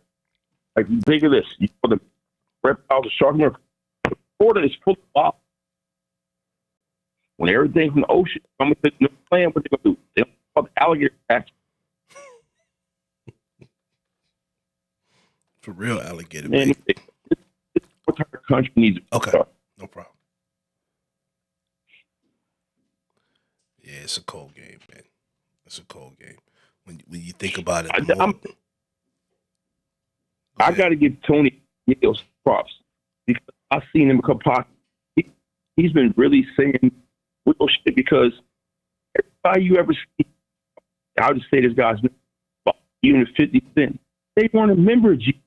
Like, think of this. You know, the reptiles, the shark, Florida is full of wild. When everything from the ocean comes to the land, what they gonna do? They don't call the alligator attacks. For real, alligator. Man, it's what our country needs. Okay, no problem. Yeah, it's a cold game, man. It's a cold game. When you think about it, I got to give Tony Neal's props because I've seen him come pop. He's been really saying real shit because everybody you ever see, I'll just say this guy's name, even 50 Cent, they weren't a member of G.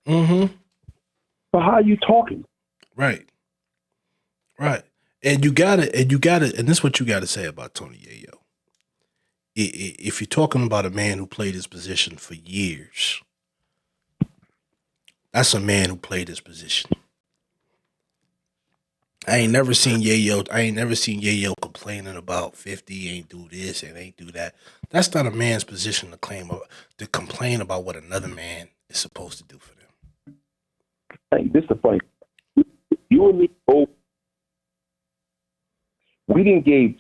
Mm-hmm. So how are you talking? Right. Right. And and this is what you gotta say about Tony Yayo. If you're talking about a man who played his position for years, that's a man who played his position. I ain't never seen Yayo complaining about 50 ain't do this and ain't do that. That's not a man's position to complain about what another man is supposed to do for them. Hey, this is the funny. You and me both. We didn't give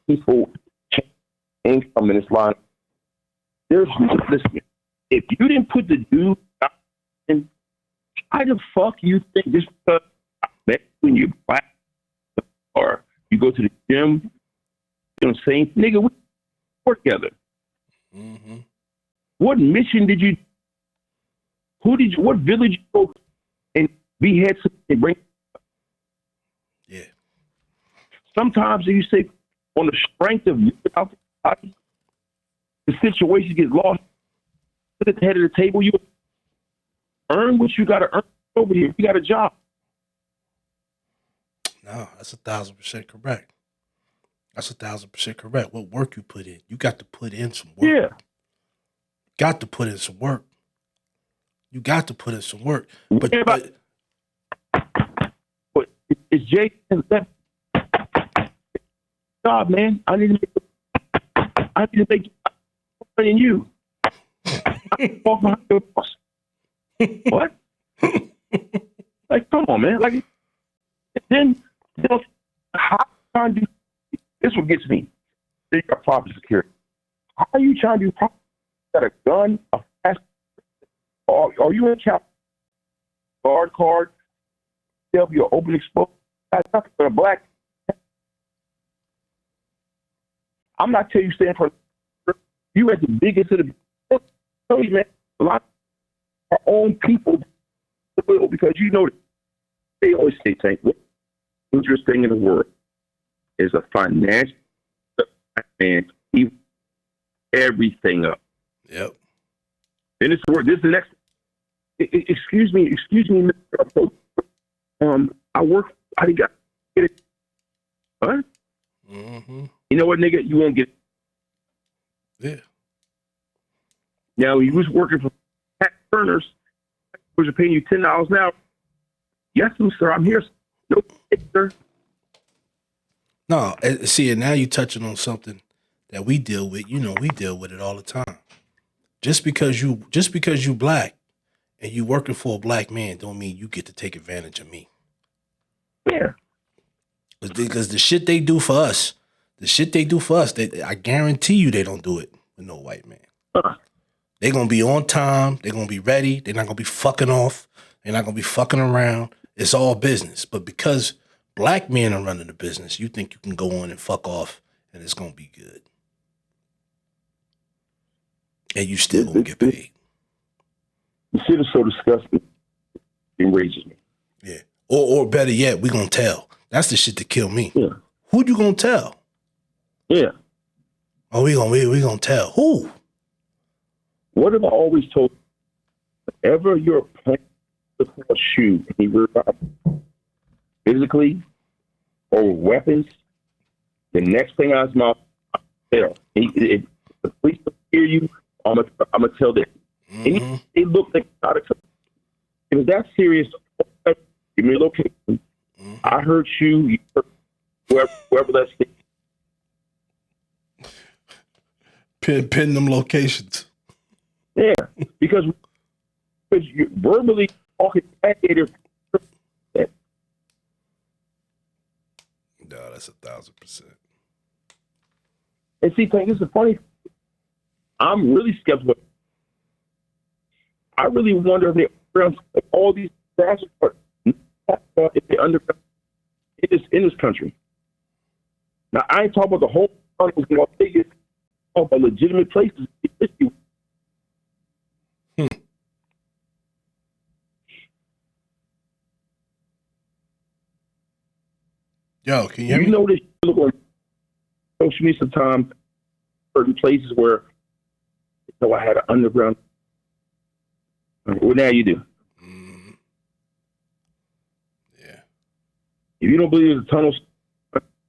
people income in this line. Listen, if you didn't put the dude out in, why the fuck you think just because when you're black or you go to the gym, you know what I'm saying? Nigga, we work together. Mm-hmm. What mission did you, what village you go and behead somebody and bring? Yeah. Sometimes you say, on the strength of you, the situation gets lost. Sit at the head of the table, you earn what you got to earn over here. You got a job. No, that's 1,000% correct. That's 1,000% correct. What work you put in, you got to put in some work. Yeah. Got to put in some work. You got to put in some work. But it's Jason's job, man. I need to make money in you. I walk behind your boss. What? Like, come on, man. Like, then how trying to do this? What gets me? They got property security. How are you trying to do property? Got a gun, a fast? Are you in cap guard card? There'll be an open exposure. That's nothing but a black. I'm not telling you stand for you at the biggest of the. Tell you, man, a lot of our own people because you know they always say, "Tank, the dangerous thing in the world is a financial and everything up." Yep. And this is the next. Excuse me, Mr. I work. I got get it. What? Mm-hmm. You know what, nigga? You won't get it. Yeah. Now, you was working for Pat Turner's, was paying you $10 an hour. Yes, sir, I'm here. No, sir. No, see, and now you're touching on something that we deal with. You know, we deal with it all the time. Just because you black and you working for a black man don't mean you get to take advantage of me. Yeah. Because the shit they do for us, I guarantee you they don't do it with no white man. They're going to be on time. They're going to be ready. They're not going to be fucking off. They're not going to be fucking around. It's all business. But because black men are running the business, you think you can go on and fuck off and it's going to be good. And you still going to get paid. The shit is so disgusting. It enrages me. Yeah. Or better yet, we going to tell. That's the shit that kill me. Yeah. Who you going to tell? Yeah. Oh, we gonna tell. Who? What have I always told you? Whenever you're playing a shoe and you realize physically or weapons, the next thing out of my mouth, if the police hear you, I'm gonna tell them. Mm-hmm. And they look like if it's that serious, give me a location. Mm-hmm. I heard you heard whoever that's pin them locations. Yeah, because you're verbally talking no, that's 1,000%. And see, this is funny. I'm really skeptical. I really wonder if they all these disasters are if they underground in this country. Now I ain't talking about the whole country in Las Vegas. I'm talking about legitimate places. Yo, can you hear me? Know this? Look on social media sometimes. Certain places where I had an underground. Well, now you do. If you don't believe there's a tunnel,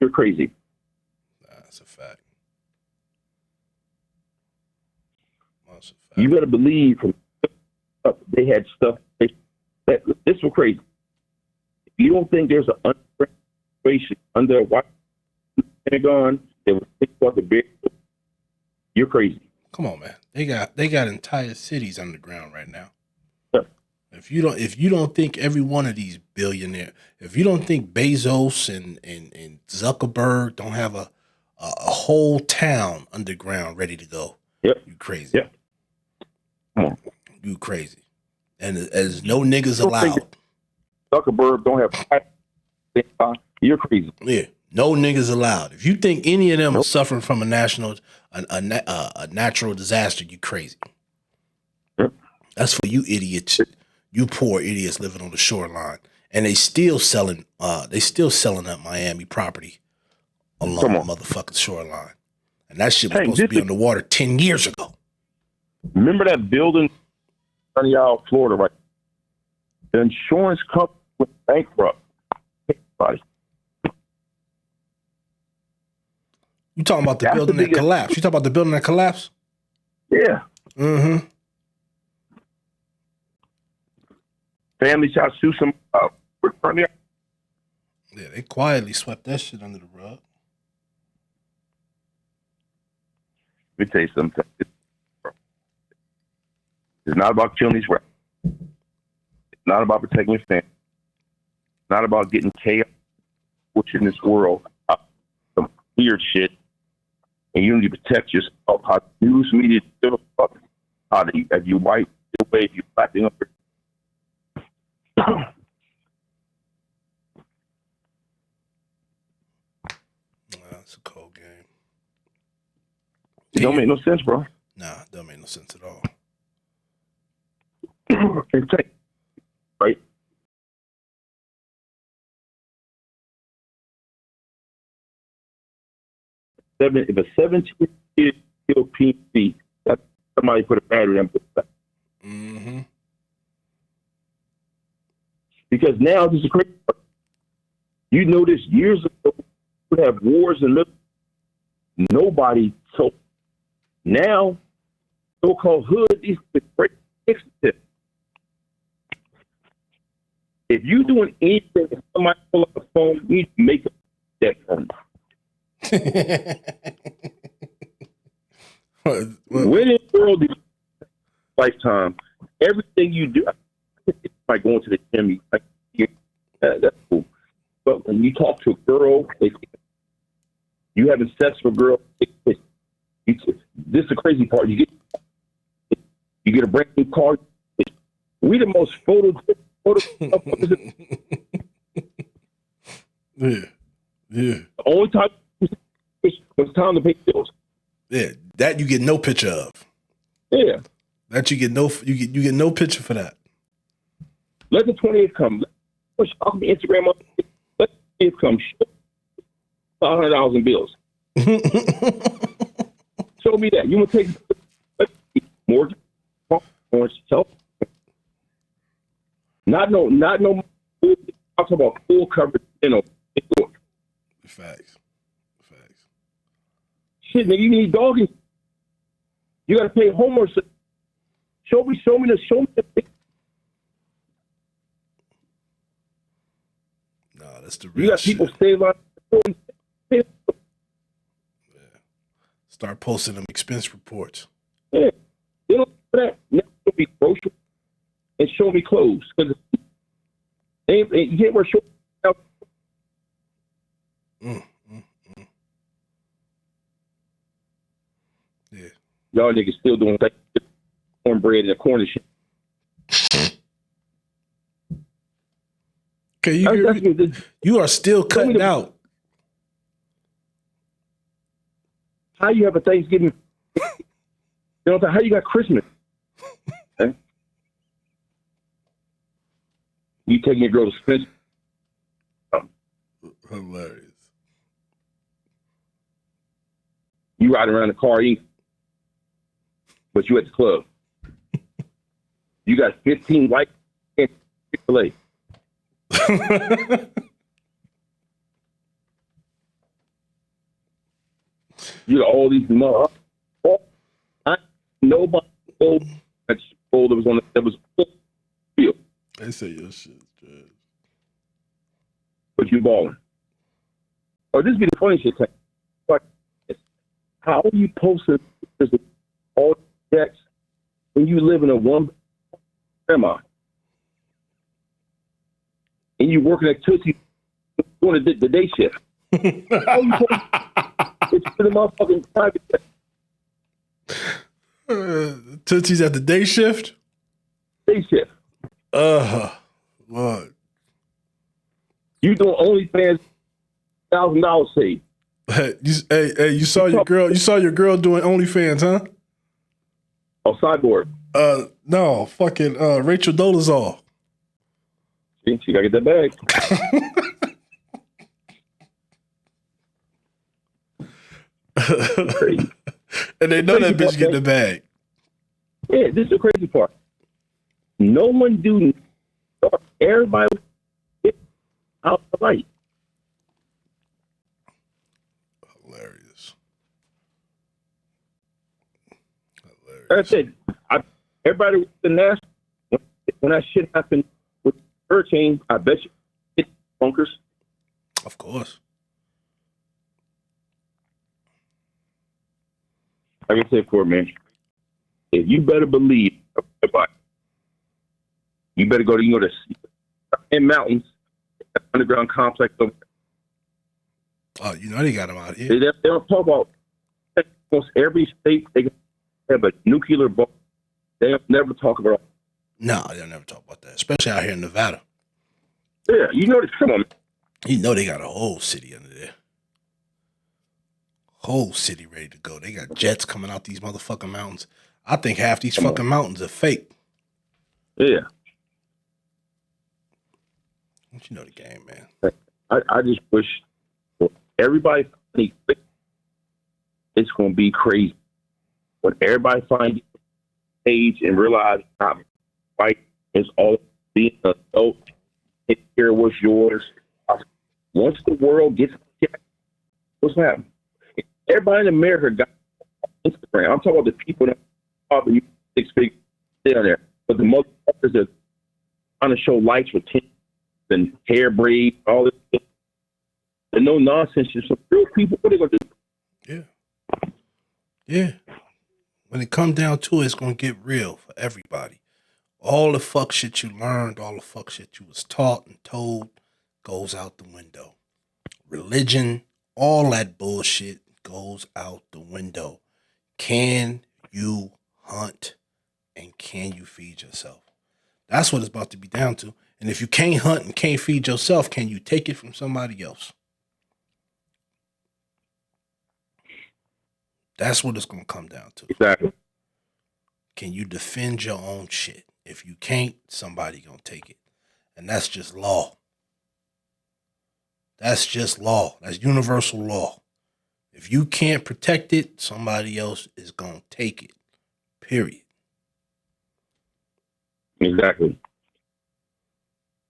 you're crazy. That's a fact. That's a fact. You better believe from they had stuff. This was crazy. If you don't think there's an situation under a white Pentagon that was think about the big, you're crazy. Come on, man. They got entire cities underground right now. Yeah. If you don't think every one of these billionaires, if you don't think Bezos and Zuckerberg don't have a whole town underground ready to go, yep, you crazy. Yep. Come on. You crazy. And there's no niggas allowed. Zuckerberg don't have. You're crazy. Yeah, no niggas allowed. If you think any of them are suffering from a natural disaster, you crazy. Yep. That's for you idiots, you poor idiots living on the shoreline, and they still selling that Miami property along the motherfucking shoreline, and that shit was supposed to be underwater 10 years ago. Remember that building in Sunny Florida, right? The insurance company went bankrupt. You talking about the building that collapsed? You talking about the building that collapsed? Yeah. Mm-hmm. Family shot sue some. Yeah, they quietly swept that shit under the rug. Let me tell you something. It's not about killing these rats. It's not about protecting your family. It's not about getting chaos, which in this world, some weird shit, and you need to protect yourself. How the news media still fuck. How do you, if you white, the way if you black, you That's a cold game. It don't make no sense, bro. Nah, it don't make no sense at all. Right? If a 17-year kill PC, that somebody put a battery in that. Mm-hmm. Because now this is crazy. You know this years ago, we would have wars in the nobody told. Now, so-called hood, these great fixes. If you doing anything, if somebody pull up the phone, you need to make that phone. When in the world, lifetime, everything you do, like going to the gym, like, that's cool. But when you talk to a girl, you having sex with a girl, this is the crazy part. You get a brand new car. We the most photo. Yeah. The only time was time to pay bills. Yeah, that you get no picture of. Yeah, that you get no picture for that. Let the 20th come. Push off the Instagram. Let the 20th come. $500 in bills. Show me that. You want to take mortgage, self. Not no. I'm talking about full coverage. Facts. Shit, nigga, you need dogging. You got to pay homework. Show me the. No, that's the real. You got shit. people stay like. Yeah. Start posting them expense reports. Yeah, you know that. Now show me groceries and show me clothes because you can't wear shorts. Yeah. Y'all niggas still doing cornbread and a corn and shit. Okay, you are still cutting out. How you have a Thanksgiving? You know how you got Christmas? Okay? You taking your girl to Spencer? Hilarious. You riding around the car eating, but you at the club. You got 15 white Chick-fil-A. You got all these nobody told that that was on that was field. They say your shit's trash. But you balling. Or this be the funny shit. Like, how are you posting all checks when you live in a one grandma and you working at Tootsie doing the day shift? How are you supposed it's for the motherfucking private. Tootsie's at the day shift? Day shift. Lord. You doing OnlyFans $1,000 saved. You saw your girl. You saw your girl doing OnlyFans, huh? Oh, Cyborg. No, fucking Rachel Dolezal. She gotta get that bag. And they know that bitch getting the bag. Yeah, this is the crazy part. No one do. Everybody out the light. Hilarious. Like I said, everybody with the national when that shit happened with hurricane, I bet you it's bunkers. Of course. Like I said before, man, if you better believe, you better go to in mountains, underground complex. Oh, you know they got them out here. They don't talk about almost every state. They have a nuclear bomb. They don't never talk about. No, they'll never talk about that, especially out here in Nevada. Yeah, you know this. Come on, man. You know they got a whole city under there. Whole city ready to go. They got jets coming out these motherfucking mountains. I think half these fucking mountains are fake. Yeah. Don't you know the game, man? I just wish everybody it's going to be crazy when everybody finds age and realize how fight is all being an adult. Take care of what's yours. Once the world gets what's happening? Everybody in America got Instagram. I'm talking about the people that probably 6 figures down there, but the motherfuckers that trying to show lights with tint and hair braid, all this stuff. And no nonsense. Just some real people. What are they gonna do? Yeah. When it comes down to it, it's gonna get real for everybody. All the fuck shit you learned, all the fuck shit you was taught and told goes out the window. Religion, all that bullshit goes out the window. Can you hunt and can you feed yourself? That's what it's about to be down to. And if you can't hunt and can't feed yourself, can you take it from somebody else? That's what it's going to come down to. Exactly. Can you defend your own shit? If you can't, somebody going to take it. And that's just law. That's just law. That's universal law. If you can't protect it, somebody else is going to take it. Period. Exactly.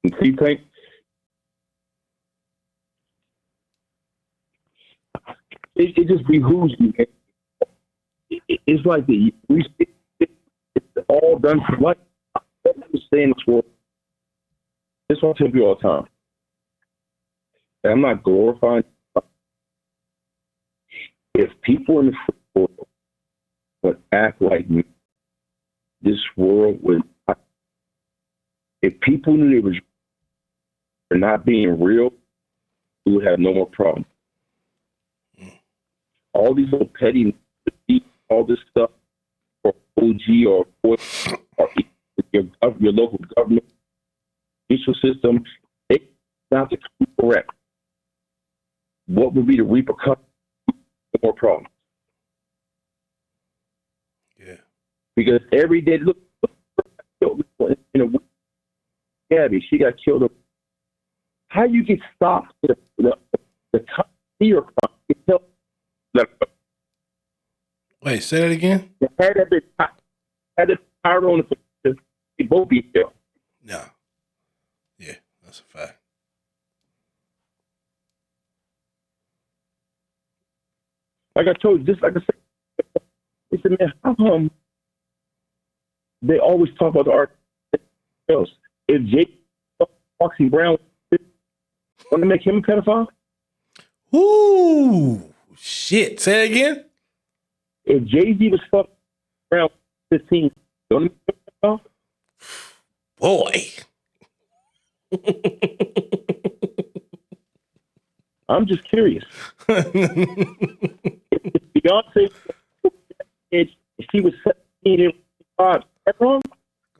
And see, Tank, it just behooves you. It's like it's all done for life. I don't understand this world. This is what I tell you all the time. And I'm not glorifying. If people in the world would act like me, this world would. If people knew they were not being real, we would have no more problems. All these little petty, all this stuff, or OG or your local government, judicial system, it's not to correct. What would be the repercussions? More problems. Yeah. Because every day, look Gabby, she got killed. How you get stopped? The fear. Wait, say that again. Had a power on the they both be killed. No. Yeah, that's a fact. like I told you, just like I said, he said, man, how come they always talk about the art else? If Jake Foxy Brown want to make him a pedophile? Ooh, shit. Say it again. If Jay-Z was fucking around 15, don't he make him a pedophile? Boy. I'm just curious. If Beyonce, if she was 17 and 5, that's wrong?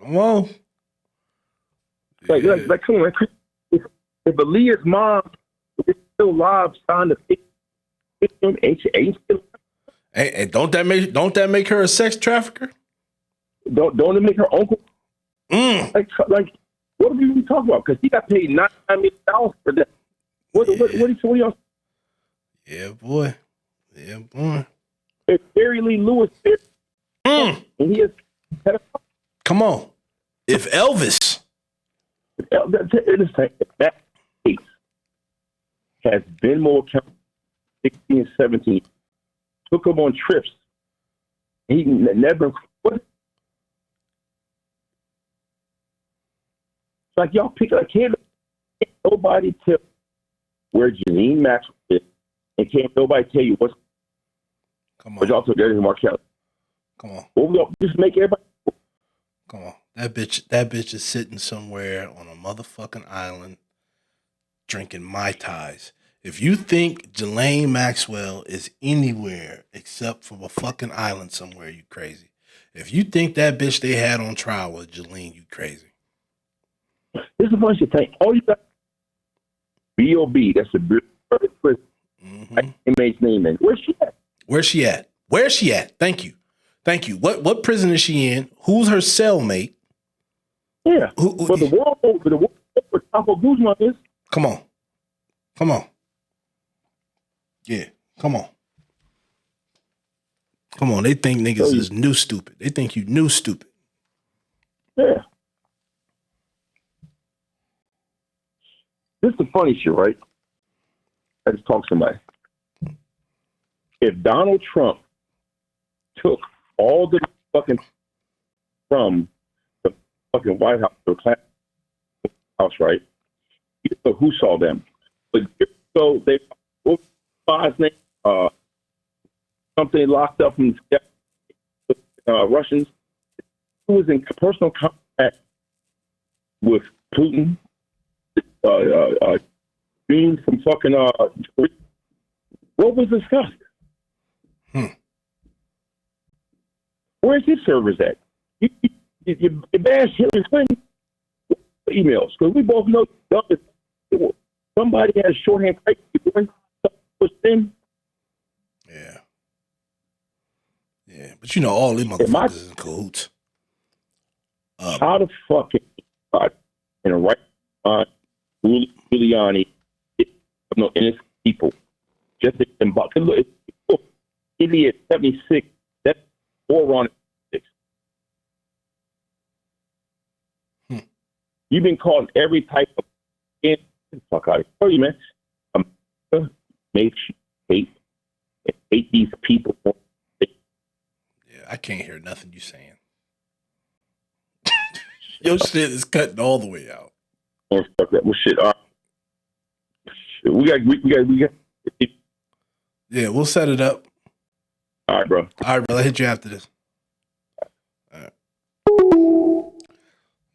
Come on. Like, come on, man. If Aaliyah's mom is still alive, signed to him, ain't still. Hey, don't that make her a sex trafficker? Don't it make her uncle? Like, what are we even talking about? Because he got paid $9 million for that. What y'all? Yeah, boy. Yeah, boy. If Barry Lee Lewis did, and he is pedophile. Come on. If Elvis. That case has been more accountable 16 and 17. Took him on trips. He never. What? It's like y'all pick a kid. Nobody tell where Janine Maxwell is, and can't nobody tell you what's. Come on. But y'all took everything Mark Kelly. Come on. Well, we just make everybody. Come on. That bitch is sitting somewhere on a motherfucking island drinking Mai Tais. If you think Ghislaine Maxwell is anywhere except from a fucking island somewhere, you crazy. If you think that bitch they had on trial was Ghislaine, you crazy. This is a bunch of things. All you got B.O.B. That's a perfect prison. Inmate's name in. Where's she at? Where's she at? Where's she at? Thank you. Thank you. What prison is she in? Who's her cellmate? Yeah. But the world over Taco Guzman is. Come on. Come on. Yeah. Come on. Come on. They think niggas is new stupid. They think you new stupid. Yeah. This is the funny shit, right? I just talked to somebody. If Donald Trump took all the fucking from the fucking White House to the House, right? So who saw them? But so they five name something locked up from Russians who was in personal contact with Putin. Being from fucking what was discussed? Where's his servers at? You bash Hillary Clinton emails because we both know somebody has shorthand type doing something them. Yeah. Yeah, but you know all these motherfuckers is in cahoots. How the fuck in a right mind Giuliani no innocent people just look idiot 76 that's foreign 6. You've been called every type of fuck out of tell you, man. Makes you hate these people. Yeah, I can't hear nothing you saying. Your shit is cutting all the way out. Oh, fuck that. Well, shit. We got. Yeah, we'll set it up. All right, bro. All right, bro. I'll hit you after this. All right.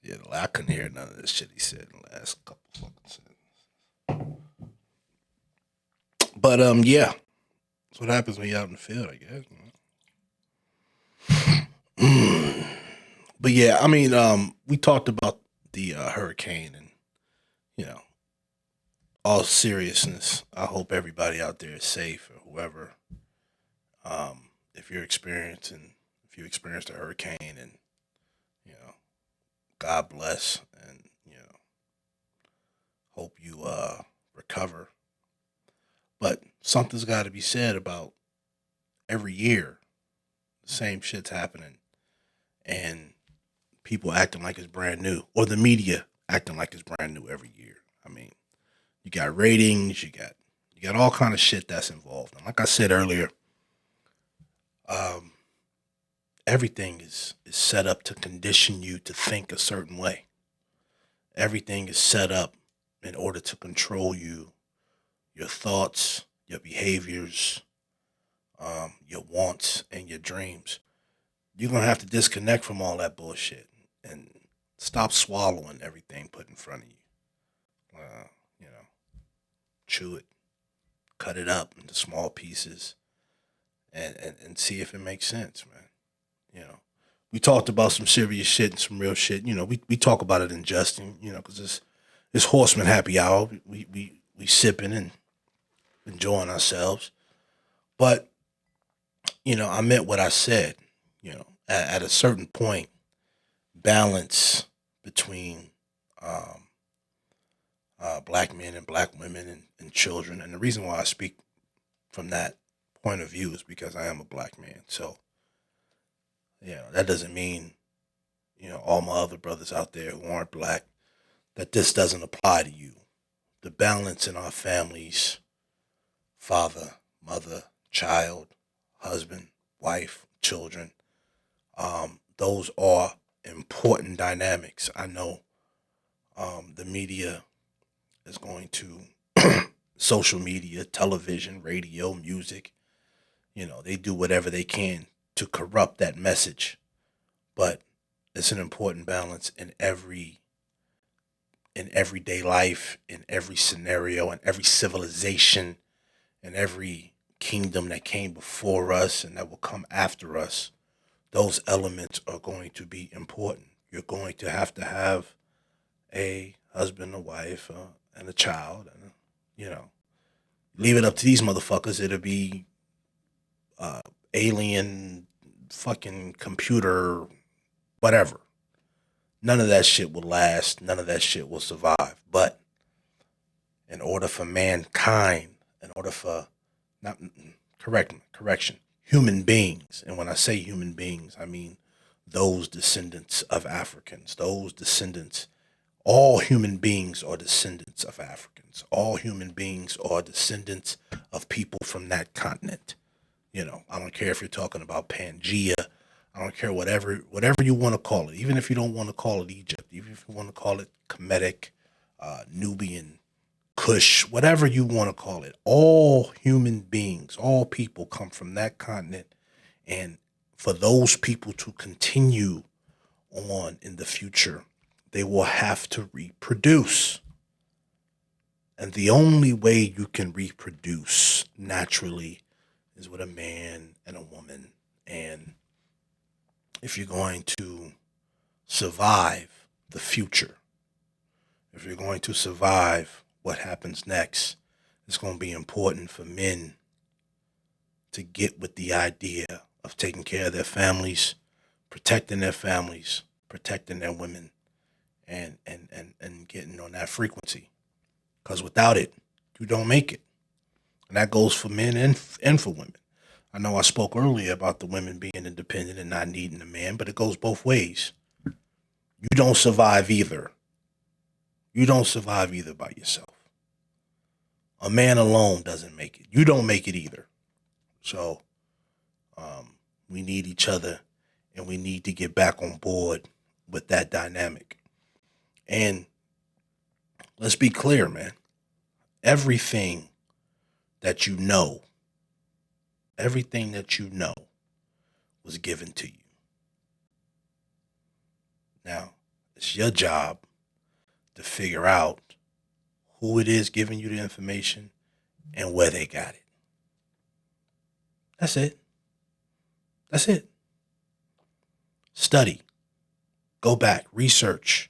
Yeah, I couldn't hear none of this shit he said in the last couple fucking sentences. But yeah, that's what happens when you're out in the field, I guess. But yeah, I mean, we talked about the hurricane, and you know, all seriousness, I hope everybody out there is safe, or whoever. If you experienced a hurricane, and you know, God bless, and you know, hope you recover. But something's got to be said about every year the same shit's happening, and people acting like it's brand new, or the media acting like it's brand new every year. I mean, you got ratings, you got all kind of shit that's involved. And like I said earlier, Um, everything is set up to condition you to think a certain way. Everything is set up in order to control you, your thoughts, your behaviors, your wants, and your dreams. You're gonna have to disconnect from all that bullshit and stop swallowing everything put in front of you. You know, chew it, cut it up into small pieces, and see if it makes sense, man. You know, we talked about some serious shit and some real shit. You know, we talk about it in jesting. You know, because it's Horseman Happy Hour. We sipping and enjoying ourselves. But you know, I meant what I said. You know, at a certain point, balance between um, black men and black women and children. And the reason why I speak from that point of view is because I am a black man. So, you know, that doesn't mean, you know, all my other brothers out there who aren't black, that this doesn't apply to you. The balance in our families, father, mother, child, husband, wife, children, those are important dynamics. I know the media is going to social media, television, radio, music, you know, they do whatever they can to corrupt that message. But it's an important balance in everyday life, in every scenario, in every civilization, in every kingdom that came before us and that will come after us. Those elements are going to be important. You're going to have a husband, a wife, and a child, and you know, leave it up to these motherfuckers. It'll be uh, alien, fucking computer, whatever. None of that shit will last. None of that shit will survive. But in order for mankind, in order for not correction, human beings, and when I say human beings, I mean those descendants of Africans, those descendants. All human beings are descendants of Africans. All human beings are descendants of people from that continent. You know, I don't care if you're talking about Pangea. I don't care whatever you want to call it. Even if you don't want to call it Egypt, even if you want to call it Kemetic, Nubian, Kush, whatever you want to call it. All human beings, all people come from that continent, and for those people to continue on in the future, they will have to reproduce. And the only way you can reproduce naturally is with a man and a woman. And if you're going to survive the future, if you're going to survive what happens next, it's going to be important for men to get with the idea of taking care of their families, protecting their women, and getting on that frequency. Because without it, you don't make it. And that goes for men and for women. I know I spoke earlier about the women being independent and not needing a man, but it goes both ways. You don't survive either. You don't survive either by yourself. A man alone doesn't make it. You don't make it either. So we need each other, and we need to get back on board with that dynamic. And let's be clear, man. Everything that you know, everything that you know was given to you. Now, it's your job to figure out who it is giving you the information and where they got it. That's it. That's it. Study. Go back. Research.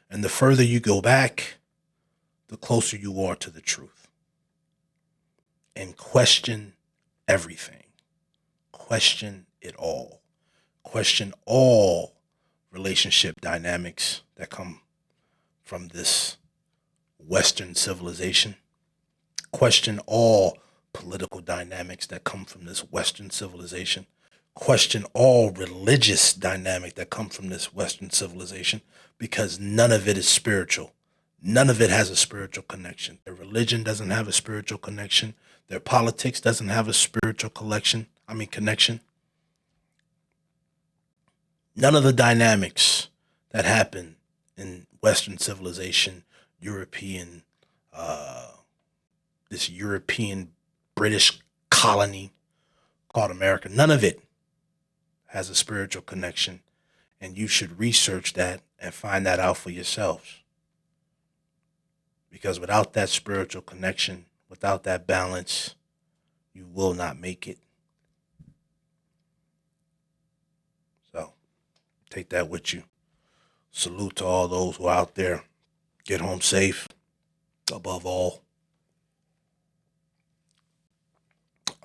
And the further you go back, the closer you are to the truth. And question everything. Question it all. Question all relationship dynamics that come from this Western civilization. Question all political dynamics that come from this Western civilization. Question all religious dynamic that come from this Western civilization, because none of it is spiritual. None of it has a spiritual connection. Their religion doesn't have a spiritual connection. Their politics doesn't have a spiritual connection. None of the dynamics that happen in Western civilization, European, this European British colony called America, none of it has a spiritual connection. And you should research that and find that out for yourselves. Because without that spiritual connection, without that balance, you will not make it. So take that with you. Salute to all those who are out there. Get home safe. Above all,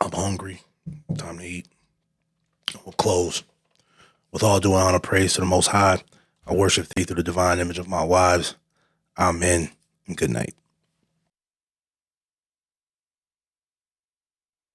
I'm hungry. Time to eat. We'll close. With all due honor, praise to the Most High. I worship thee through the divine image of my wives. Amen. And good night.